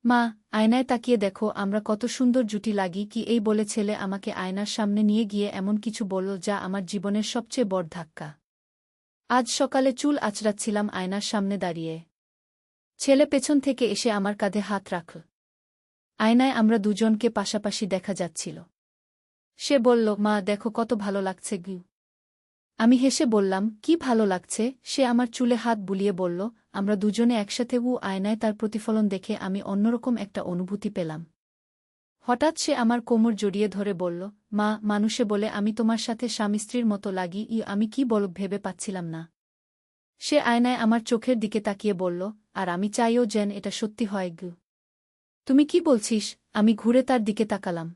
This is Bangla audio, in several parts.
মা, আয়নায় তাকিয়ে দেখো আমরা কত সুন্দর জুটি লাগি কি এই বলে ছেলে আমাকে আয়নার সামনে নিয়ে গিয়ে এমন কিছু বলল যা আমার জীবনের সবচেয়ে বড় ধাক্কা। আজ সকালে চুল আঁচড়াচ্ছিলাম আয়নার সামনে দাঁড়িয়ে। ছেলে পেছন থেকে এসে আমার কাঁধে হাত রাখল। আয়নায় আমরা দুজনকে পাশাপাশি দেখা যাচ্ছিল। সে বলল, মা দেখো কত ভালো লাগছে গু। আমি হেসে বললাম, কি ভালো লাগছে? সে আমার চুলে হাত বুলিয়ে বলল, আমরা দুজনে একসাথে। আয়নায় তার প্রতিফলন দেখে আমি অন্যরকম একটা অনুভূতি পেলাম। হঠাৎ সে আমার কোমর জড়িয়ে ধরে বলল, মা, মানুষে বলে আমি তোমার সাথে স্বামী স্ত্রীর মতো লাগি। আমি কি বলব ভেবে পাচ্ছিলাম না। সে আয়নায় আমার চোখের দিকে তাকিয়ে বলল, আর আমি চাইও যেন এটা সত্যি হয় গু। তুমি কি বলছিস? আমি ঘুরে তার দিকে তাকালাম।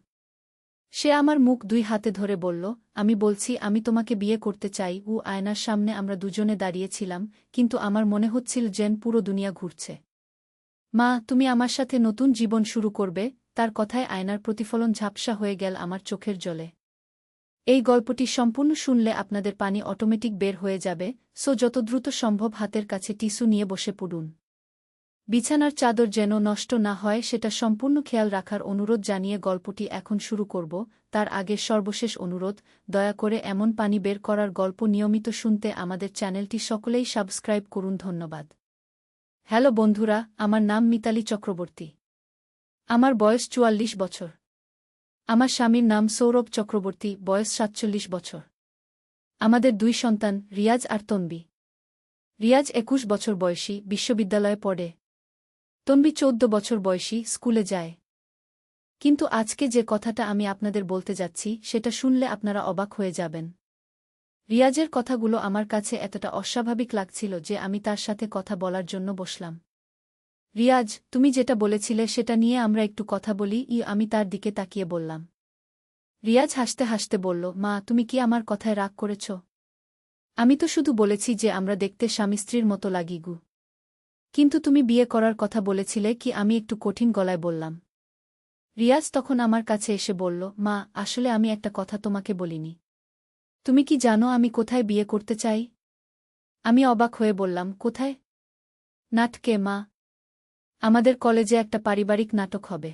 সে আমার মুখ দুই হাতে ধরে বলল, আমি বলছি আমি তোমাকে বিয়ে করতে চাই। আয়নার সামনে আমরা দুজনে দাঁড়িয়েছিলাম, কিন্তু আমার মনে হচ্ছিল যেন পুরো দুনিয়া ঘুরছে। মা, তুমি আমার সাথে নতুন জীবন শুরু করবে? তার কথায় আয়নার প্রতিফলন ঝাপসা হয়ে গেল আমার চোখের জলে। এই গল্পটি সম্পূর্ণ শুনলে আপনাদের পানি অটোমেটিক বের হয়ে যাবে, সো যত দ্রুত সম্ভব হাতের কাছে টিস্যু নিয়ে বসে পড়ুন। বিছানার চাদর যেন নষ্ট না হয় সেটা সম্পূর্ণ খেয়াল রাখার অনুরোধ জানিয়ে গল্পটি এখন শুরু করব। তার আগে সর্বশেষ অনুরোধ, দয়া করে এমন পানি বের করার গল্প নিয়মিত শুনতে আমাদের চ্যানেলটি সকলেই সাবস্ক্রাইব করুন। ধন্যবাদ। হ্যালো বন্ধুরা, আমার নাম মিতালি চক্রবর্তী। আমার বয়স ৪৪ বছর। আমার স্বামীর নাম সৌরভ চক্রবর্তী, বয়স ৪৭ বছর। আমাদের দুই সন্তান, রিয়াজ আর তনবি। রিয়াজ ২১ বছর বয়সী, বিশ্ববিদ্যালয়ে পড়ে। তনবি ১৪ বছর বয়সী, স্কুলে যায়। কিন্তু আজকে যে কথাটা আমি আপনাদের বলতে যাচ্ছি সেটা শুনলে আপনারা অবাক হয়ে যাবেন। রিয়াজের কথাগুলো আমার কাছে এতটা অস্বাভাবিক লাগছিল যে আমি তার সাথে কথা বলার জন্য বসলাম। রিয়াজ, তুমি যেটা বলেছিলে সেটা নিয়ে আমরা একটু কথা বলি। আমি তার দিকে তাকিয়ে বললাম। রিয়াজ হাসতে হাসতে বলল, মা, তুমি কি আমার কথায় রাগ করেছ? আমি তো শুধু বলেছি যে আমরা দেখতে স্বামী স্ত্রীর মতো লাগি গু। কিন্তু তুমি বিয়ে করার কথা বলেছিলে কি? আমি একটু কঠিন গলায় বললাম। রিয়াজ তখন আমার কাছে এসে বলল, মা, আসলে আমি একটা কথা তোমাকে বলিনি। তুমি কি জানো আমি কোথায় বিয়ে করতে চাই? আমি অবাক হয়ে বললাম, কোথায়? নাটকে মা। আমাদের কলেজে একটা পারিবারিক নাটক হবে।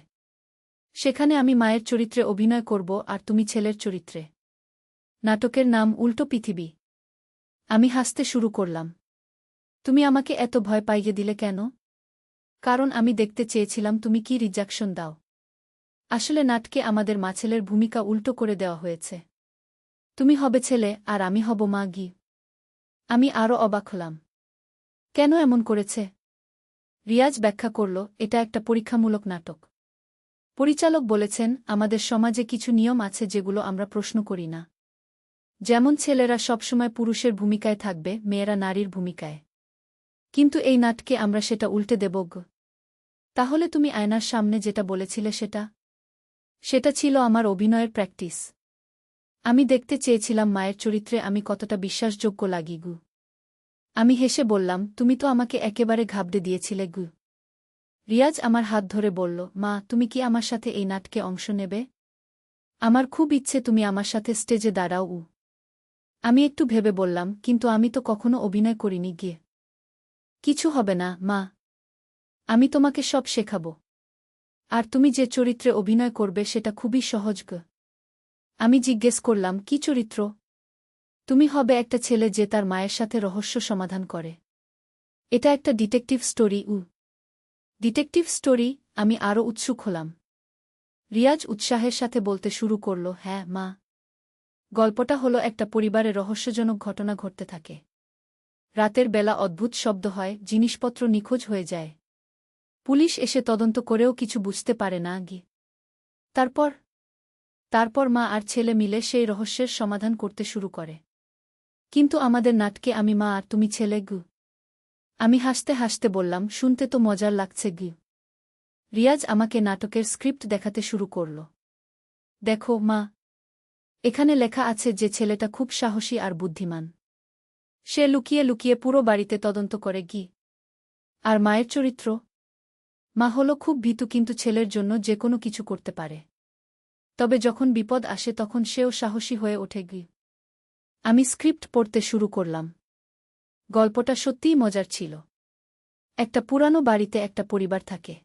সেখানে আমি মায়ের চরিত্রে অভিনয় করব আর তুমি ছেলের চরিত্রে। নাটকের নাম উল্টো পৃথিবী। আমি হাসতে শুরু করলাম। তুমি আমাকে এত ভয় পাইয়ে দিলে কেন? কারণ আমি দেখতে চেয়েছিলাম তুমি কি রিজেকশন দাও। আসলে নাটকে আমাদের মা ছেলের ভূমিকা উল্টো করে দেওয়া হয়েছে। তুমি হবে ছেলে আর আমি হব মা গি। আমি আরও অবাক হলাম। কেন এমন করেছে? রিয়াজ ব্যাখ্যা করল, এটা একটা পরীক্ষামূলক নাটক। পরিচালক বলেছেন আমাদের সমাজে কিছু নিয়ম আছে যেগুলো আমরা প্রশ্ন করি না। যেমন ছেলেরা সবসময় পুরুষের ভূমিকায় থাকবে, মেয়েরা নারীর ভূমিকায়। কিন্তু এই নাটকে আমরা সেটা উল্টে দেব গো। তাহলে তুমি আয়নার সামনে যেটা বলেছিলে সেটা ছিল আমার অভিনয়ের প্র্যাকটিস। আমি দেখতে চেয়েছিলাম মায়ের চরিত্রে আমি কতটা বিশ্বাসযোগ্য লাগি গু। আমি হেসে বললাম, তুমি তো আমাকে একেবারে ঘাবড়ে দিয়েছিলে গু। রিয়াজ আমার হাত ধরে বলল, মা, তুমি কি আমার সাথে এই নাটকে অংশ নেবে? আমার খুব ইচ্ছে তুমি আমার সাথে স্টেজে দাঁড়াও। আমি একটু ভেবে বললাম, কিন্তু আমি তো কখনো অভিনয় করিনি গিয়ে। কিছু হবে না, মা। আমি তোমাকে সব শেখাব। আর তুমি যে চরিত্রে অভিনয় করবে সেটা খুবই সহজ গো। আমি জিজ্ঞেস করলাম, কি চরিত্র? তুমি হবে একটা ছেলে যে তার মায়ের সাথে রহস্য সমাধান করে। এটা একটা ডিটেকটিভ স্টোরি। Detective story? আমি আরও উৎসুক হলাম। রিয়াজ উৎসাহের সাথে বলতে শুরু করল, হ্যাঁ মা। গল্পটা হলো একটা পরিবারে রহস্যজনক ঘটনা ঘটতে থাকে। রাতের বেলা অদ্ভুত শব্দ হয়, জিনিসপত্র নিখোঁজ হয়ে যায়। পুলিশ এসে তদন্ত করেও কিছু বুঝতে পারে না গি। তারপর মা আর ছেলে মিলে সেই রহস্যের সমাধান করতে শুরু করে। কিন্তু আমাদের নাটকে আমি মা আর তুমি ছেলে গু। আমি হাসতে হাসতে বললাম, শুনতে তো মজার লাগছে গি। রিয়াজ আমাকে নাটকের স্ক্রিপ্ট দেখাতে শুরু করল। দেখো মা, এখানে লেখা আছে যে ছেলেটা খুব সাহসী আর বুদ্ধিমান। সে লুকিয়ে লুকিয়ে পুরো বাড়িতে তদন্ত করে গি। আর মায়ের চরিত্র? মা হলো খুব ভীতু কিন্তু ছেলের জন্য যে কোনো কিছু করতে পারে। তবে যখন বিপদ আসে তখন সেও সাহসী হয়ে ওঠে গি। আমি স্ক্রিপ্ট পড়তে শুরু করলাম। গল্পটা সত্যিই মজার ছিল। একটা পুরানো বাড়িতে একটা পরিবার থাকে।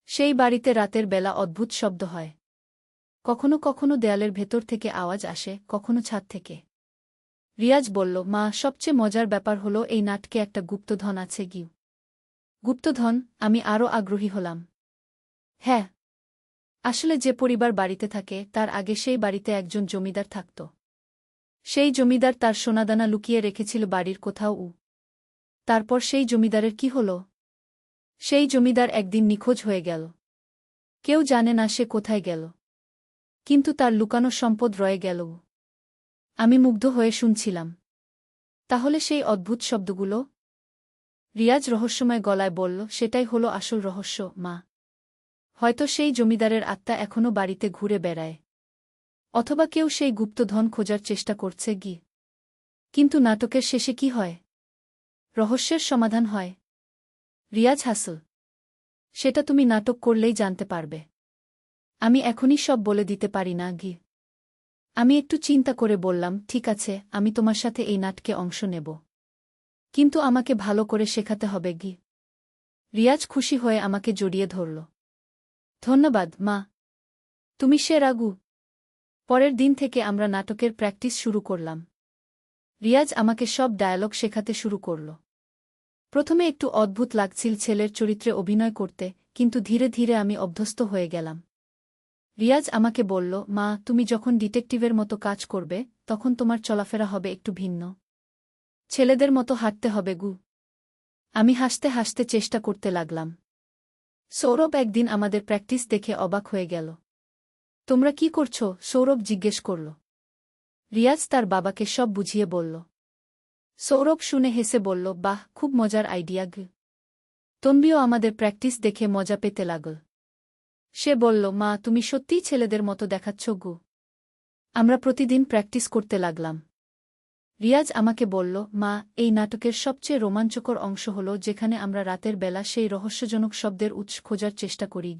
সেই বাড়িতে রাতের বেলা অদ্ভুত শব্দ হয়। কখনো কখনো দেয়ালের ভেতর থেকে আওয়াজ আসে, কখনো ছাদ থেকে। রিয়াজ বলল, মা, সবচেয়ে মজার ব্যাপার হলো এই নাটকে একটা গুপ্তধন আছে। গিউ গুপ্তধন? আমি আরও আগ্রহী হলাম। হ্যাঁ, আসলে যে পরিবার বাড়িতে থাকে তার আগে সেই বাড়িতে একজন জমিদার থাকত। সেই জমিদার তার সোনাদানা লুকিয়ে রেখেছিল বাড়ির কোথাও। তারপর সেই জমিদারের কি হল? সেই জমিদার একদিন নিখোঁজ হয়ে গেল। কেউ জানে না সে কোথায় গেল, কিন্তু তার লুকানো সম্পদ রয়ে গেল। আমি মুগ্ধ হয়ে শুনছিলাম। তাহলে সেই অদ্ভুত শব্দগুলো? রিয়াজ রহস্যময় গলায় বলল, সেটাই হলো আসল রহস্য, মা। হয়তো সেই জমিদারের আত্মা এখনও বাড়িতে ঘুরে বেড়ায়, অথবা কেউ সেই গুপ্তধন খোঁজার চেষ্টা করছে। কিন্তু নাটকের শেষে কি হয়? রহস্যের সমাধান হয়। রিয়াজ হাসল। সেটা তুমি নাটক করলেই জানতে পারবে। আমি এখনই সব বলে দিতে পারি না। আমি একটু চিন্তা করে বললাম, ঠিক আছে, আমি তোমার সাথে এই নাটকে অংশ নেব। কিন্তু আমাকে ভালো করে শেখাতে হবে। রিয়াজ খুশি হয়ে আমাকে জড়িয়ে ধরল। ধন্যবাদ, মা। তুমি সে রাগু। পরের দিন থেকে আমরা নাটকের প্র্যাকটিস শুরু করলাম। রিয়াজ আমাকে সব ডায়ালগ শেখাতে শুরু করল। প্রথমে একটু অদ্ভুত লাগছিল ছেলের চরিত্রে অভিনয় করতে, কিন্তু ধীরে ধীরে আমি অভ্যস্ত হয়ে গেলাম। রিয়াজ আমাকে বলল, মা, তুমি যখন ডিটেকটিভের মতো কাজ করবে তখন তোমার চলাফেরা হবে একটু ভিন্ন। ছেলেদের মতো হাঁটতে হবে। আমি হাসতে হাসতে চেষ্টা করতে লাগলাম। সৌরভ একদিন আমাদের প্র্যাকটিস দেখে অবাক হয়ে গেল। তোমরা কি করছ? সৌরভ জিজ্ঞেস করল। রিয়াজ তার বাবাকে সব বুঝিয়ে বলল। সৌরভ শুনে হেসে বলল, বাহ, খুব মজার আইডিয়া। তন্বিও আমাদের প্র্যাকটিস দেখে মজা পেতে লাগল। সে বলল, মা, তুমি সত্যিই ছেলেদের মতো দেখাচ্ছ। আমরা প্রতিদিন প্র্যাকটিস করতে লাগলাম। রিয়াজ আমাকে বলল, মা, এই নাটকের সবচেয়ে রোমাঞ্চকর অংশ হল যেখানে আমরা রাতের বেলা সেই রহস্যজনক শব্দের উৎস খোঁজার চেষ্টা করি।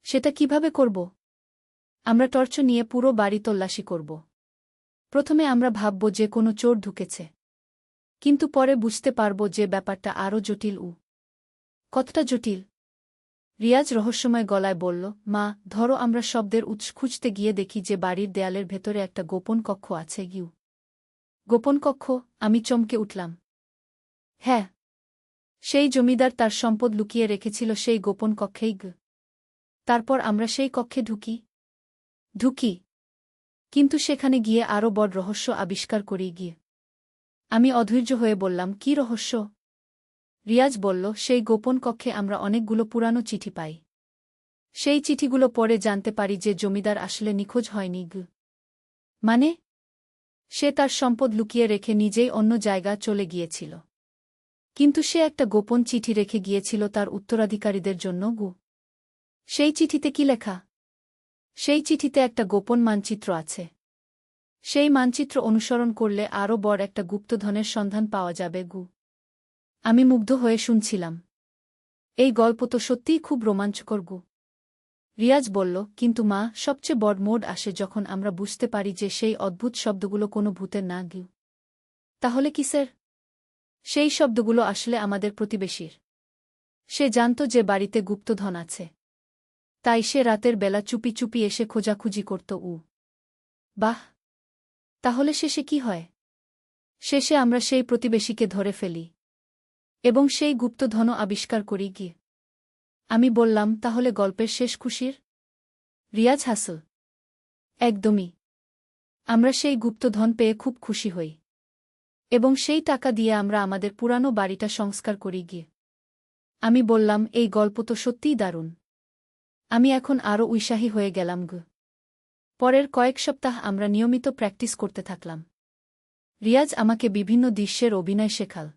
সেটা কিভাবে করব? আমরা টর্চ নিয়ে পুরো বাড়ি তল্লাশি করব। প্রথমে আমরা ভাবব যে কোনো চোর ঢুকেছে, কিন্তু পরে বুঝতে পারব যে ব্যাপারটা আরও জটিল। কতটা জটিল? রিয়াজ রহস্যময় গলায় বলল, মা, ধরো আমরা শব্দের উৎস খুঁজতে গিয়ে দেখি যে বাড়ির দেয়ালের ভেতরে একটা গোপন কক্ষ আছে। গোপন কক্ষ? আমি চমকে উঠলাম। হ্যাঁ, সেই জমিদার তার সম্পদ লুকিয়ে রেখেছিল সেই গোপন কক্ষেই। তারপর আমরা সেই কক্ষে ঢুকি, কিন্তু সেখানে গিয়ে আরও বড় রহস্য আবিষ্কার করি। আমি অধৈর্য হয়ে বললাম, কি রহস্য? রিয়াজ বলল, সেই গোপন কক্ষে আমরা অনেকগুলো পুরানো চিঠি পাই। সেই চিঠিগুলো পড়ে জানতে পারি যে জমিদার আসলে নিখোঁজ হয়নি। মানে? সে তার সম্পদ লুকিয়ে রেখে নিজেই অন্য জায়গা চলে গিয়েছিল, কিন্তু সে একটা গোপন চিঠি রেখে গিয়েছিল তার উত্তরাধিকারীদের জন্য। সেই চিঠিতে কি লেখা? সেই চিঠিতে একটা গোপন মানচিত্র আছে। সেই মানচিত্র অনুসরণ করলে আরও বড় একটা গুপ্তধনের সন্ধান পাওয়া যাবে। আমি মুগ্ধ হয়ে শুনছিলাম। এই গল্প তো সত্যিই খুব রোমাঞ্চকর। রিয়াজ বলল, কিন্তু মা, সবচেয়ে বড় মোড় আসে যখন আমরা বুঝতে পারি যে সেই অদ্ভুত শব্দগুলো কোনো ভূতের না। তাহলে কিসের? সেই শব্দগুলো আসলে আমাদের প্রতিবেশীর। সে জানত যে বাড়িতে গুপ্তধন আছে, তাই সে রাতের বেলা চুপি চুপি এসে খোঁজাখুঁজি করত। বাহ, তাহলে শেষে কি হয়? শেষে আমরা সেই প্রতিবেশীকে ধরে ফেলি এবং সেই গুপ্তধনও আবিষ্কার করি। আমি বললাম, তাহলে গল্পের শেষ খুশির? রিয়াজ হাসল। একদমই। আমরা সেই গুপ্তধন পেয়ে খুব খুশি হই এবং সেই টাকা দিয়ে আমরা আমাদের পুরানো বাড়িটা সংস্কার করি। আমি বললাম, এই গল্প তো সত্যিই দারুণ। আমি এখন আরও উৎসাহী হয়ে গেলাম। পরের কয়েক সপ্তাহ আমরা নিয়মিত প্র্যাকটিস করতে থাকলাম। রিয়াজ আমাকে বিভিন্ন দৃশ্যের অভিনয় শেখাল।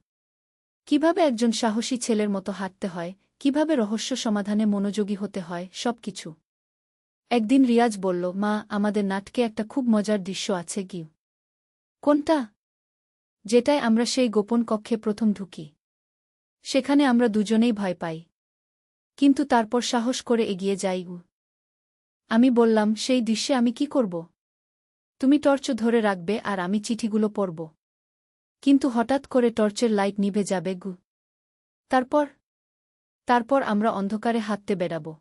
কিভাবে একজন সাহসী ছেলের মতো হাঁটতে হয়, কিভাবে রহস্য সমাধানে মনোযোগী হতে হয়, সবকিছু। একদিন রিয়াজ বলল, মা, আমাদের নাটকে একটা খুব মজার দৃশ্য আছে। কোনটা? যেটায় আমরা সেই গোপন কক্ষে প্রথম ঢুকি। সেখানে আমরা দুজনেই ভয় পাই, কিন্তু তারপর সাহস করে এগিয়ে যাই। আমি বললাম, সেই দৃশ্যে আমি কি করব? তুমি টর্চ ধরে রাখবে আর আমি চিঠিগুলো পড়ব। কিন্তু হঠাৎ করে টর্চের লাইট নিভে যাবে। তারপর তারপর আমরা অন্ধকারে হাঁটতে বেড়াব।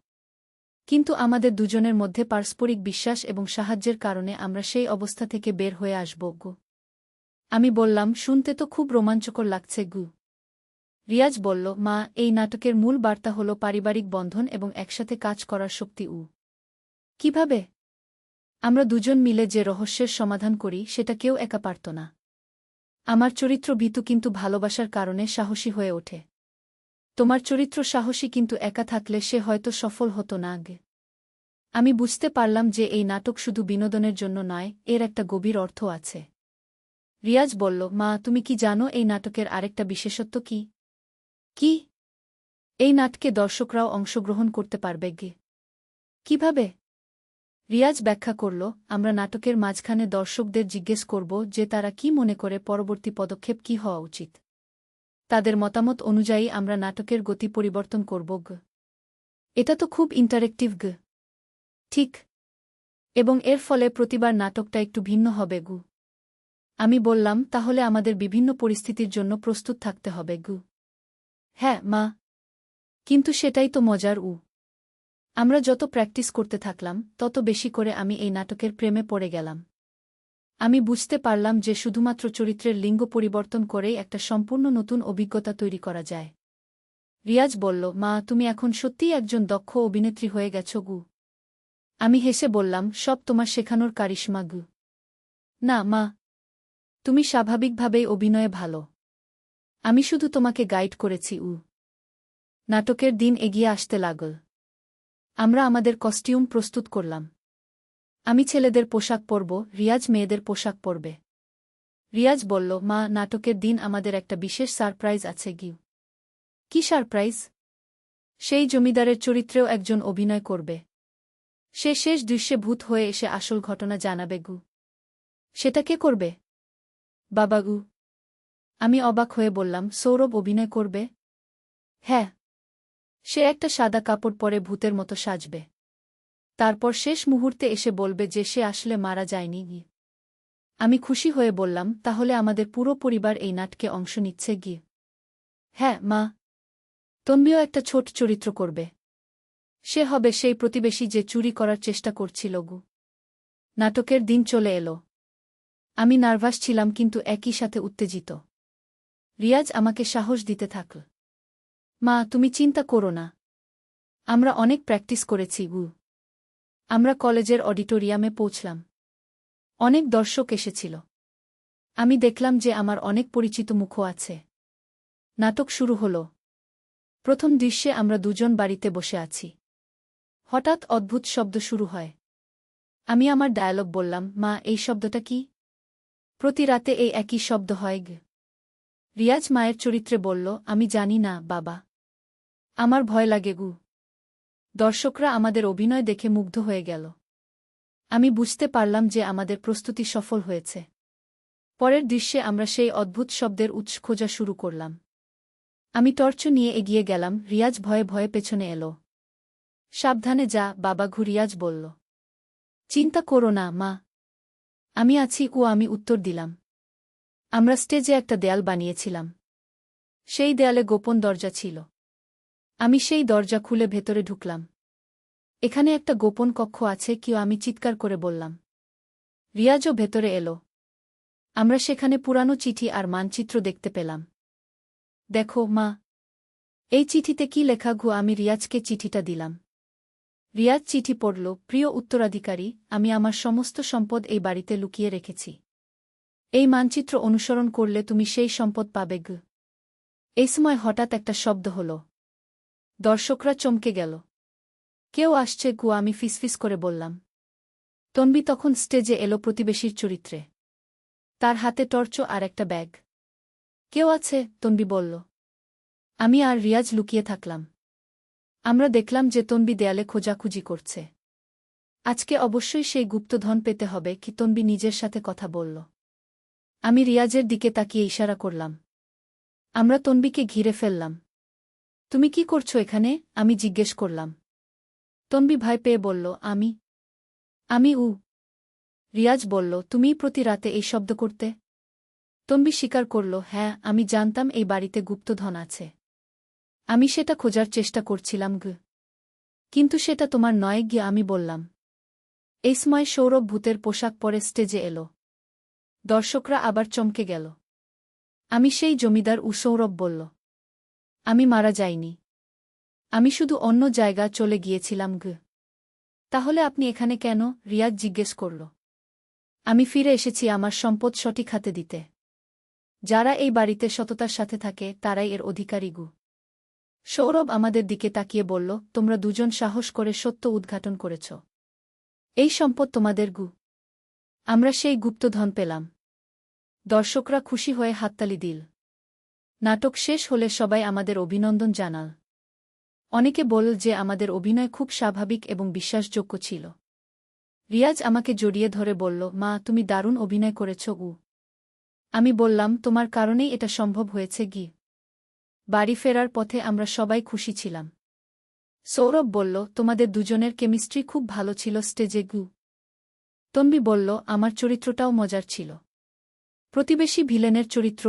কিন্তু আমাদের দুজনের মধ্যে পারস্পরিক বিশ্বাস এবং সাহায্যের কারণে আমরা সেই অবস্থা থেকে বের হয়ে আসব গু। আমি বললাম, শুনতে তো খুব রোমাঞ্চকর লাগছে গু। রিয়াজ বলল, মা, এই নাটকের মূল বার্তা হল পারিবারিক বন্ধন এবং একসাথে কাজ করার শক্তি। কিভাবে? আমরা দুজন মিলে যে রহস্যের সমাধান করি সেটা কেউ একা পারত না। আমার চরিত্র ভীতু কিন্তু ভালোবাসার কারণে সাহসী হয়ে ওঠে। তোমার চরিত্র সাহসী কিন্তু একা থাকলে সে হয়তো সফল হতো না আগে। আমি বুঝতে পারলাম যে এই নাটক শুধু বিনোদনের জন্য নয়, এর একটা গভীর অর্থ আছে। রিয়াজ বলল, মা, তুমি কি জানো এই নাটকের আরেকটা বিশেষত্ব কি? কি? এই নাটকে দর্শকরাও অংশগ্রহণ করতে পারবে গে। কিভাবে? রিয়াজ ব্যাখ্যা করল, আমরা নাটকের মাঝখানে দর্শকদের জিজ্ঞেস করব যে তারা কি মনে করে পরবর্তী পদক্ষেপ কি হওয়া উচিত। তাদের মতামত অনুযায়ী আমরা নাটকের গতি পরিবর্তন করব গ। এটা তো খুব ইন্টারেক্টিভ গ। ঠিক। এবং এর ফলে প্রতিবার নাটকটা একটু ভিন্ন হবে গু। আমি বললাম, তাহলে আমাদের বিভিন্ন পরিস্থিতির জন্য প্রস্তুত থাকতে হবে গু। হ্যাঁ মা। কিন্তু সেটাই তো মজার। আমরা যত প্র্যাকটিস করতে থাকলাম তত বেশি করে আমি এই নাটকের প্রেমে পড়ে গেলাম। আমি বুঝতে পারলাম যে শুধুমাত্র চরিত্রের লিঙ্গ পরিবর্তন করেই একটা সম্পূর্ণ নতুন অভিজ্ঞতা তৈরি করা যায়। রিয়াজ বলল, মা, তুমি এখন সত্যিই একজন দক্ষ অভিনেত্রী হয়ে গেছ গু। আমি হেসে বললাম, সব তোমার শেখানোর কারিশমা গু। না মা, তুমি স্বাভাবিকভাবেই অভিনয়ে ভালো। আমি শুধু তোমাকে গাইড করেছি। নাটকের দিন এগিয়ে আসতে লাগল। আমরা আমাদের কস্টিউম প্রস্তুত করলাম। আমি ছেলেদের পোশাক পরব, রিয়াজ মেয়েদের পোশাক পরবে। রিয়াজ বলল, মা, নাটকের দিন আমাদের একটা বিশেষ সারপ্রাইজ আছে গিউ। কি সারপ্রাইজ? সেই জমিদারের চরিত্রেও একজন অভিনয় করবে। সে শেষ দৃশ্যে ভূত হয়ে এসে আসল ঘটনা জানাবে গু। সেটা কে করবে? বাবা গু। আমি অবাক হয়ে বললাম, সৌরভ অভিনয় করবে? হ্যাঁ। সে একটা সাদা কাপড় পরে ভূতের মতো সাজবে। তারপর শেষ মুহূর্তে এসে বলবে যে সে আসলে মারা যায়নি। আমি খুশি হয়ে বললাম, তাহলে আমাদের পুরো পরিবার এই নাটকে অংশ নিচ্ছে গিয়ে। হ্যাঁ মা। তন্বিও একটা ছোট চরিত্র করবে। সে হবে সেই প্রতিবেশী যে চুরি করার চেষ্টা করছিল গু। নাটকের দিন চলে এলো। আমি নার্ভাস ছিলাম কিন্তু একই সাথে উত্তেজিত। রিয়াজ আমাকে সাহস দিতে থাকল। মা, তুমি চিন্তা করো না। আমরা অনেক প্র্যাকটিস করেছি গু। আমরা কলেজের অডিটোরিয়ামে পৌঁছলাম। অনেক দর্শক এসেছিল। আমি দেখলাম যে আমার অনেক পরিচিত মুখও আছে। নাটক শুরু হল। প্রথম দৃশ্যে আমরা দুজন বাড়িতে বসে আছি। হঠাৎ অদ্ভুত শব্দ শুরু হয়। আমি আমার ডায়ালগ বললাম, মা, এই শব্দটা কি? প্রতি রাতে এই একই শব্দ হয় গ। রিয়াজ মায়ের চরিত্রে বলল, আমি জানি না বাবা। আমার ভয় লাগে গু। দর্শকরা আমাদের অভিনয় দেখে মুগ্ধ হয়ে গেল। আমি বুঝতে পারলাম যে আমাদের প্রস্তুতি সফল হয়েছে। পরের দৃশ্যে আমরা সেই অদ্ভুত শব্দের উৎস খোঁজা শুরু করলাম। আমি টর্চ নিয়ে এগিয়ে গেলাম, রিয়াজ ভয়ে ভয়ে পেছনে এলো। সাবধানে যা বাবা ঘু, রিয়াজ বলল। চিন্তা করো না মা। আমি আছি। আমি উত্তর দিলাম। আমরা স্টেজে একটা দেয়াল বানিয়েছিলাম। সেই দেয়ালে গোপন দরজা ছিল। আমি সেই দরজা খুলে ভেতরে ঢুকলাম। এখানে একটা গোপন কক্ষ আছে কি, আমি চিৎকার করে বললাম। রিয়াজও ভেতরে এলো। আমরা সেখানে পুরানো চিঠি আর মানচিত্র দেখতে পেলাম। দেখো মা, এই চিঠিতে কি লেখা গু। আমি রিয়াজকে চিঠিটা দিলাম। রিয়াজ চিঠি পড়ল, প্রিয় উত্তরাধিকারী, আমি আমার সমস্ত সম্পদ এই বাড়িতে লুকিয়ে রেখেছি। এই মানচিত্র অনুসরণ করলে তুমি সেই সম্পদ পাবে গু। এই সময় হঠাৎ একটা শব্দ হল। দর্শকরা চমকে গেল। কেউ আসছে গু, আমি ফিসফিস করে বললাম। তন্বী তখন স্টেজে এলো প্রতিবেশীর চরিত্রে। তার হাতে টর্চ আর একটা ব্যাগ। কেউ আছে? তন্বী বলল। আমি আর রিয়াজ লুকিয়ে থাকলাম। আমরা দেখলাম যে তন্বী দেয়ালে খোঁজাখুঁজি করছে। আজকে অবশ্যই সেই গুপ্তধন পেতে হবে কি, তন্বী নিজের সাথে কথা বলল। আমি রিয়াজের দিকে তাকিয়ে ইশারা করলাম। আমরা তন্বীকে ঘিরে ফেললাম। তুমি কি করছো এখানে? আমি জিজ্ঞেস করলাম। তন্বী ভয় পেয়ে বলল, আমি রিয়াজ বলল, তুমিই প্রতি রাতে এই শব্দ করতে? তন্বী স্বীকার করল, হ্যাঁ, আমি জানতাম এই বাড়িতে গুপ্তধন আছে। আমি সেটা খোঁজার চেষ্টা করছিলাম কিন্তু সেটা তোমার নয় আমি বললাম। এই সময় সৌরভ ভূতের পোশাক পরে স্টেজে এলো। দর্শকরা আবার চমকে গেল। আমি সেই জমিদার সৌরভ বলল, আমি মারা যাইনি। আমি শুধু অন্য জায়গা চলে গিয়েছিলাম তাহলে আপনি এখানে কেন? রিয়াজ জিজ্ঞেস করল। আমি ফিরে এসেছি আমার সম্পদ সঠিক হাতে দিতে। যারা এই বাড়িতে সততার সাথে থাকে তারাই এর অধিকারী সৌরভ আমাদের দিকে তাকিয়ে বলল, তোমরা দুজন সাহস করে সত্য উদ্ঘাটন করেছ। এই সম্পদ তোমাদের আমরা সেই গুপ্তধন পেলাম। দর্শকরা খুশি হয়ে হাততালি দিল। নাটক শেষ হলে সবাই আমাদের অভিনন্দন জানাল। অনেকে বলল যে আমাদের অভিনয় খুব স্বাভাবিক এবং বিশ্বাসযোগ্য ছিল। রিয়াজ আমাকে জড়িয়ে ধরে বলল, মা, তুমি দারুণ অভিনয় করেছ। আমি বললাম, তোমার কারণেই এটা সম্ভব হয়েছে। বাড়ি ফেরার পথে আমরা সবাই খুশি ছিলাম। সৌরভ বলল, তোমাদের দুজনের কেমিস্ট্রি খুব ভালো ছিল স্টেজে। তন্বী বলল, আমার চরিত্রটাও মজার ছিল। প্রতিবেশী ভিলেনের চরিত্র।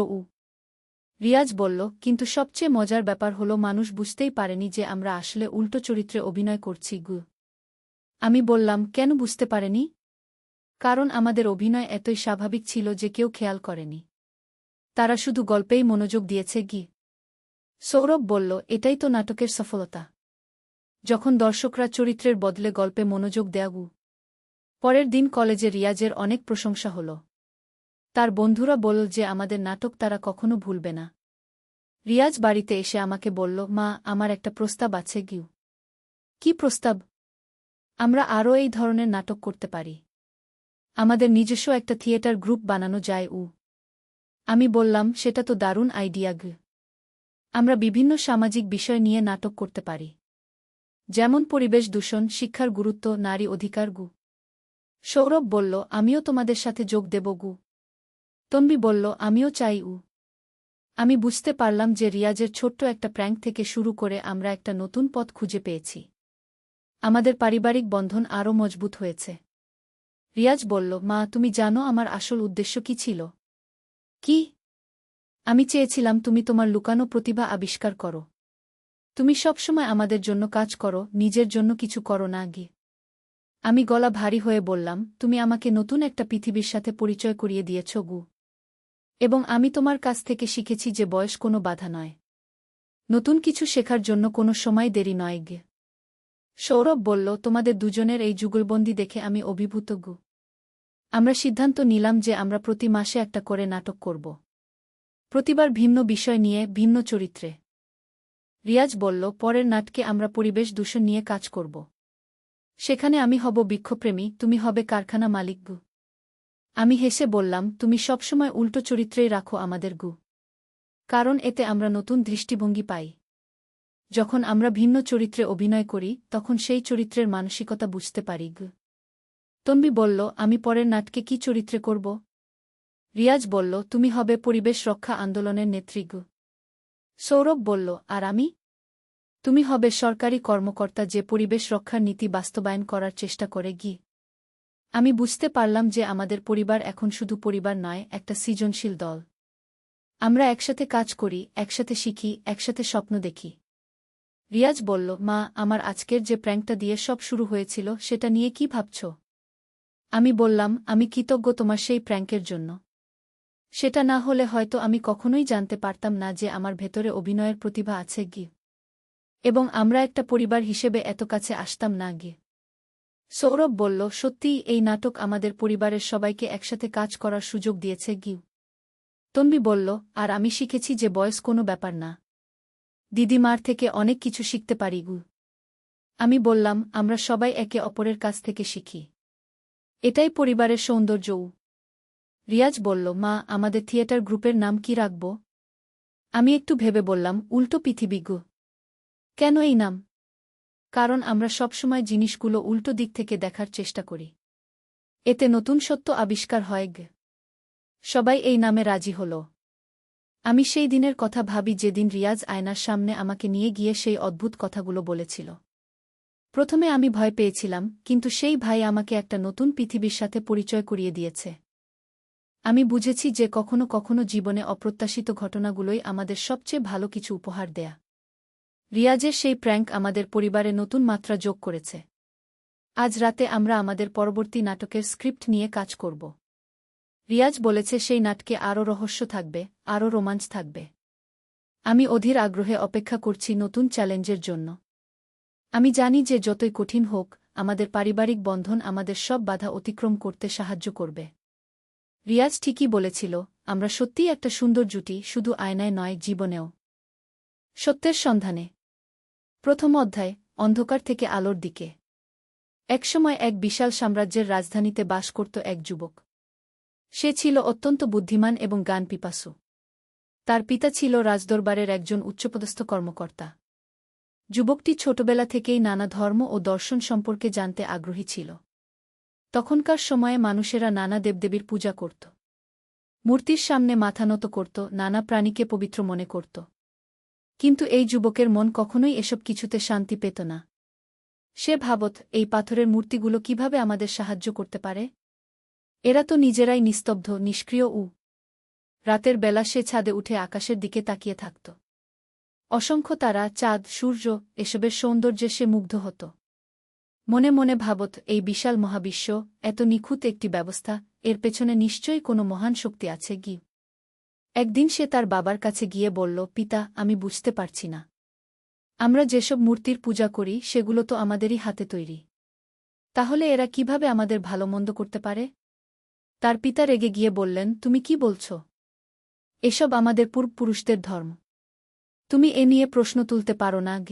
রিয়াজ বলল, কিন্তু সবচেয়ে মজার ব্যাপার হলো মানুষ বুঝতেই পারেনি যে আমরা আসলে উল্টো চরিত্রে অভিনয় করছি। আমি বললাম, কেন বুঝতে পারেনি? কারণ আমাদের অভিনয় এতই স্বাভাবিক ছিল যে কেউ খেয়াল করেনি। তারা শুধু গল্পেই মনোযোগ দিয়েছে। সৌরভ বলল, এটাই তো নাটকের সফলতা, যখন দর্শকরা চরিত্রের বদলে গল্পে মনোযোগ দেয়। পরের দিন কলেজে রিয়াজের অনেক প্রশংসা হল। তার বন্ধুরা বলল যে আমাদের নাটক তারা কখনো ভুলবে না। রিয়াজ বাড়িতে এসে আমাকে বলল, মা, আমার একটা প্রস্তাব আছে। কি প্রস্তাব? আমরা আরও এই ধরনের নাটক করতে পারি। আমাদের নিজস্ব একটা থিয়েটার গ্রুপ বানানো যায়। আমি বললাম, সেটা তো দারুণ আইডিয়া। আমরা বিভিন্ন সামাজিক বিষয় নিয়ে নাটক করতে পারি, যেমন পরিবেশ দূষণ, শিক্ষার গুরুত্ব, নারী অধিকার। সৌরভ বলল, আমিও তোমাদের সাথে যোগ দেব। তন্বী বলল, আমিও চাই। আমি বুঝতে পারলাম যে রিয়াজের ছোট্ট একটা প্র্যাঙ্ক থেকে শুরু করে আমরা একটা নতুন পথ খুঁজে পেয়েছি। আমাদের পারিবারিক বন্ধন আরও মজবুত হয়েছে। রিয়াজ বলল, মা, তুমি জানো আমার আসল উদ্দেশ্য কি ছিল? কি? আমি চেয়েছিলাম তুমি তোমার লুকানো প্রতিভা আবিষ্কার করো। তুমি সবসময় আমাদের জন্য কাজ করো, নিজের জন্য কিছু করো না। আমি গলা ভারী হয়ে বললাম, তুমি আমাকে নতুন একটা পৃথিবীর সাথে পরিচয় করিয়ে দিয়েছ। এবং আমি তোমার কাছ থেকে শিখেছি যে বয়স কোনো বাধা নয়। নতুন কিছু শেখার জন্য কোনো সময় দেরি নয়। সৌরভ বলল, তোমাদের দুজনের এই যুগলবন্দি দেখে আমি অভিভূত। আমরা সিদ্ধান্ত নিলাম যে আমরা প্রতি মাসে একটা করে নাটক করব। প্রতিবার ভিন্ন বিষয় নিয়ে, ভিন্ন চরিত্রে। রিয়াজ বলল, পরের নাটকে আমরা পরিবেশ দূষণ নিয়ে কাজ করব। সেখানে আমি হব বৃক্ষপ্রেমী, তুমি হবে কারখানা মালিক। আমি হেসে বললাম, তুমি সবসময় উল্টো চরিত্রেই রাখো আমাদের। কারণ এতে আমরা নতুন দৃষ্টিভঙ্গি পাই। যখন আমরা ভিন্ন চরিত্রে অভিনয় করি তখন সেই চরিত্রের মানসিকতা বুঝতে পারি। তন্বী বলল, আমি পরের নাটকে কি চরিত্রে করব? রিয়াজ বলল, তুমি হবে পরিবেশ রক্ষা আন্দোলনের নেত্রী। সৌরভ বলল, আর আমি? তুমি হবে সরকারি কর্মকর্তা যে পরিবেশ রক্ষার নীতি বাস্তবায়ন করার চেষ্টা করে। আমি বুঝতে পারলাম যে আমাদের পরিবার এখন শুধু পরিবার নয়, একটা সৃজনশীল দল। আমরা একসাথে কাজ করি, একসাথে শিখি, একসাথে স্বপ্ন দেখি। রিয়াজ বলল, মা, আমার আজকের যে প্র্যাঙ্কটা দিয়ে সব শুরু হয়েছিল সেটা নিয়ে কি ভাবছ? আমি বললাম, আমি কৃতজ্ঞ তোমার সেই প্র্যাঙ্কের জন্য। সেটা না হলে হয়তো আমি কখনোই জানতে পারতাম না যে আমার ভেতরে অভিনয়ের প্রতিভা আছে। এবং আমরা একটা পরিবার হিসেবে এত কাছে আসতাম না। সৌরভ বলল, সত্যিই এই নাটক আমাদের পরিবারের সবাইকে একসাথে কাজ করার সুযোগ দিয়েছে। তন্বী বলল, আর আমি শিখেছি যে বয়স কোনো ব্যাপার না। দিদিমার থেকে অনেক কিছু শিখতে পারি। আমি বললাম, আমরা সবাই একে অপরের কাছ থেকে শিখি। এটাই পরিবারের সৌন্দর্য। রিয়াজ বলল, মা, আমাদের থিয়েটার গ্রুপের নাম কি রাখব? আমি একটু ভেবে বললাম, উল্টো পৃথিবী। কেন এই নাম? কারণ আমরা সবসময় জিনিসগুলো উল্টো দিক থেকে দেখার চেষ্টা করি। এতে নতুন সত্য আবিষ্কার হয়। সবাই এই নামে রাজি হল। আমি সেই দিনের কথা ভাবি যেদিন রিয়াজ আয়নার সামনে আমাকে নিয়ে গিয়ে সেই অদ্ভুত কথাগুলো বলেছিল। প্রথমে আমি ভয় পেয়েছিলাম, কিন্তু সেই ভাই আমাকে একটা নতুন পৃথিবীর সাথে পরিচয় করিয়ে দিয়েছে। আমি বুঝেছি যে কখনো কখনো জীবনে অপ্রত্যাশিত ঘটনাগুলোই আমাদের সবচেয়ে ভালো কিছু উপহার দেয়া। রিয়াজের সেই প্র্যাঙ্ক আমাদের পরিবারে নতুন মাত্রা যোগ করেছে। আজ রাতে আমরা আমাদের পরবর্তী নাটকের স্ক্রিপ্ট নিয়ে কাজ করব। রিয়াজ বলেছে সেই নাটকে আরও রহস্য থাকবে, আরও রোমাঞ্চ থাকবে। আমি অধীর আগ্রহে অপেক্ষা করছি নতুন চ্যালেঞ্জের জন্য। আমি জানি যে যতই কঠিন হোক, আমাদের পারিবারিক বন্ধন আমাদের সব বাধা অতিক্রম করতে সাহায্য করবে। রিয়াজ ঠিকই বলেছিল, আমরা সত্যিই একটা সুন্দর জুটি, শুধু আয়নায় নয়, জীবনেও। সত্যের সন্ধানে। প্রথম অধ্যায়, অন্ধকার থেকে আলোর দিকে। একসময় এক বিশাল সাম্রাজ্যের রাজধানীতে বাস করত এক যুবক। সে ছিল অত্যন্ত বুদ্ধিমান এবং জ্ঞানপিপাসু। তার পিতা ছিল রাজদরবারের একজন উচ্চপদস্থ কর্মকর্তা। যুবকটি ছোটবেলা থেকেই নানা ধর্ম ও দর্শন সম্পর্কে জানতে আগ্রহী ছিল। তখনকার সময়ে মানুষেরা নানা দেবদেবীর পূজা করত, মূর্তির সামনে মাথা নত করত, নানা প্রাণীকে পবিত্র মনে করত। কিন্তু এই যুবকের মন কখনোই এসব কিছুতে শান্তি পেত না। সে ভাবত, এই পাথরের মূর্তিগুলো কিভাবে আমাদের সাহায্য করতে পারে? এরা তো নিজেরাই নিস্তব্ধ, নিষ্ক্রিয়। রাতের বেলা সে ছাদে উঠে আকাশের দিকে তাকিয়ে থাকত। অসংখ্য তারা, চাঁদ, সূর্য, এসবের সৌন্দর্যে সে মুগ্ধ হতো। মনে মনে ভাবত, এই বিশাল মহাবিশ্ব, এত নিখুঁত একটি ব্যবস্থা, এর পেছনে নিশ্চয়ই কোনো মহান শক্তি আছে। একদিন সে তার বাবার কাছে গিয়ে বলল, পিতা, আমি বুঝতে পারছি না। আমরা যেসব মূর্তির পূজা করি সেগুলো তো আমাদেরই হাতে তৈরি। তাহলে এরা কিভাবে আমাদের ভালো মন্দ করতে পারে? তার পিতা রেগে গিয়ে বললেন, তুমি কি বলছ? এসব আমাদের পূর্বপুরুষদের ধর্ম। তুমি এ নিয়ে প্রশ্ন তুলতে পারো না।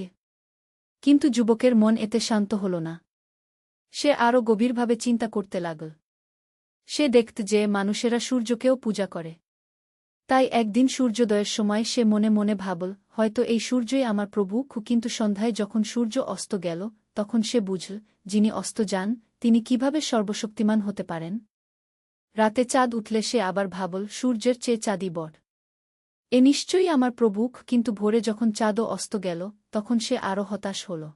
কিন্তু যুবকের মন এতে শান্ত হল না। সে আরও গভীরভাবে চিন্তা করতে লাগল। সে দেখত যে মানুষেরা সূর্যকেও পূজা করে। তাই একদিন সূর্যোদয়ের সময় সে মনে মনে ভাবল, হয়তো এই সূর্যই আমার প্রভু। কিন্তু সন্ধ্যায় যখন সূর্য অস্ত গেল, তখন সে বুঝল, যিনি অস্ত যান, তিনি কিভাবে সর্বশক্তিমান হতে পারেন। রাতে চাঁদ উঠলে সে আবার ভাবল, সূর্যের চেয়ে চাঁদই বড়। এ নিশ্চয়ই আমার প্রভু। কিন্তু ভোরে যখন চাঁদও অস্ত গেল, তখন সে আরও হতাশ হল।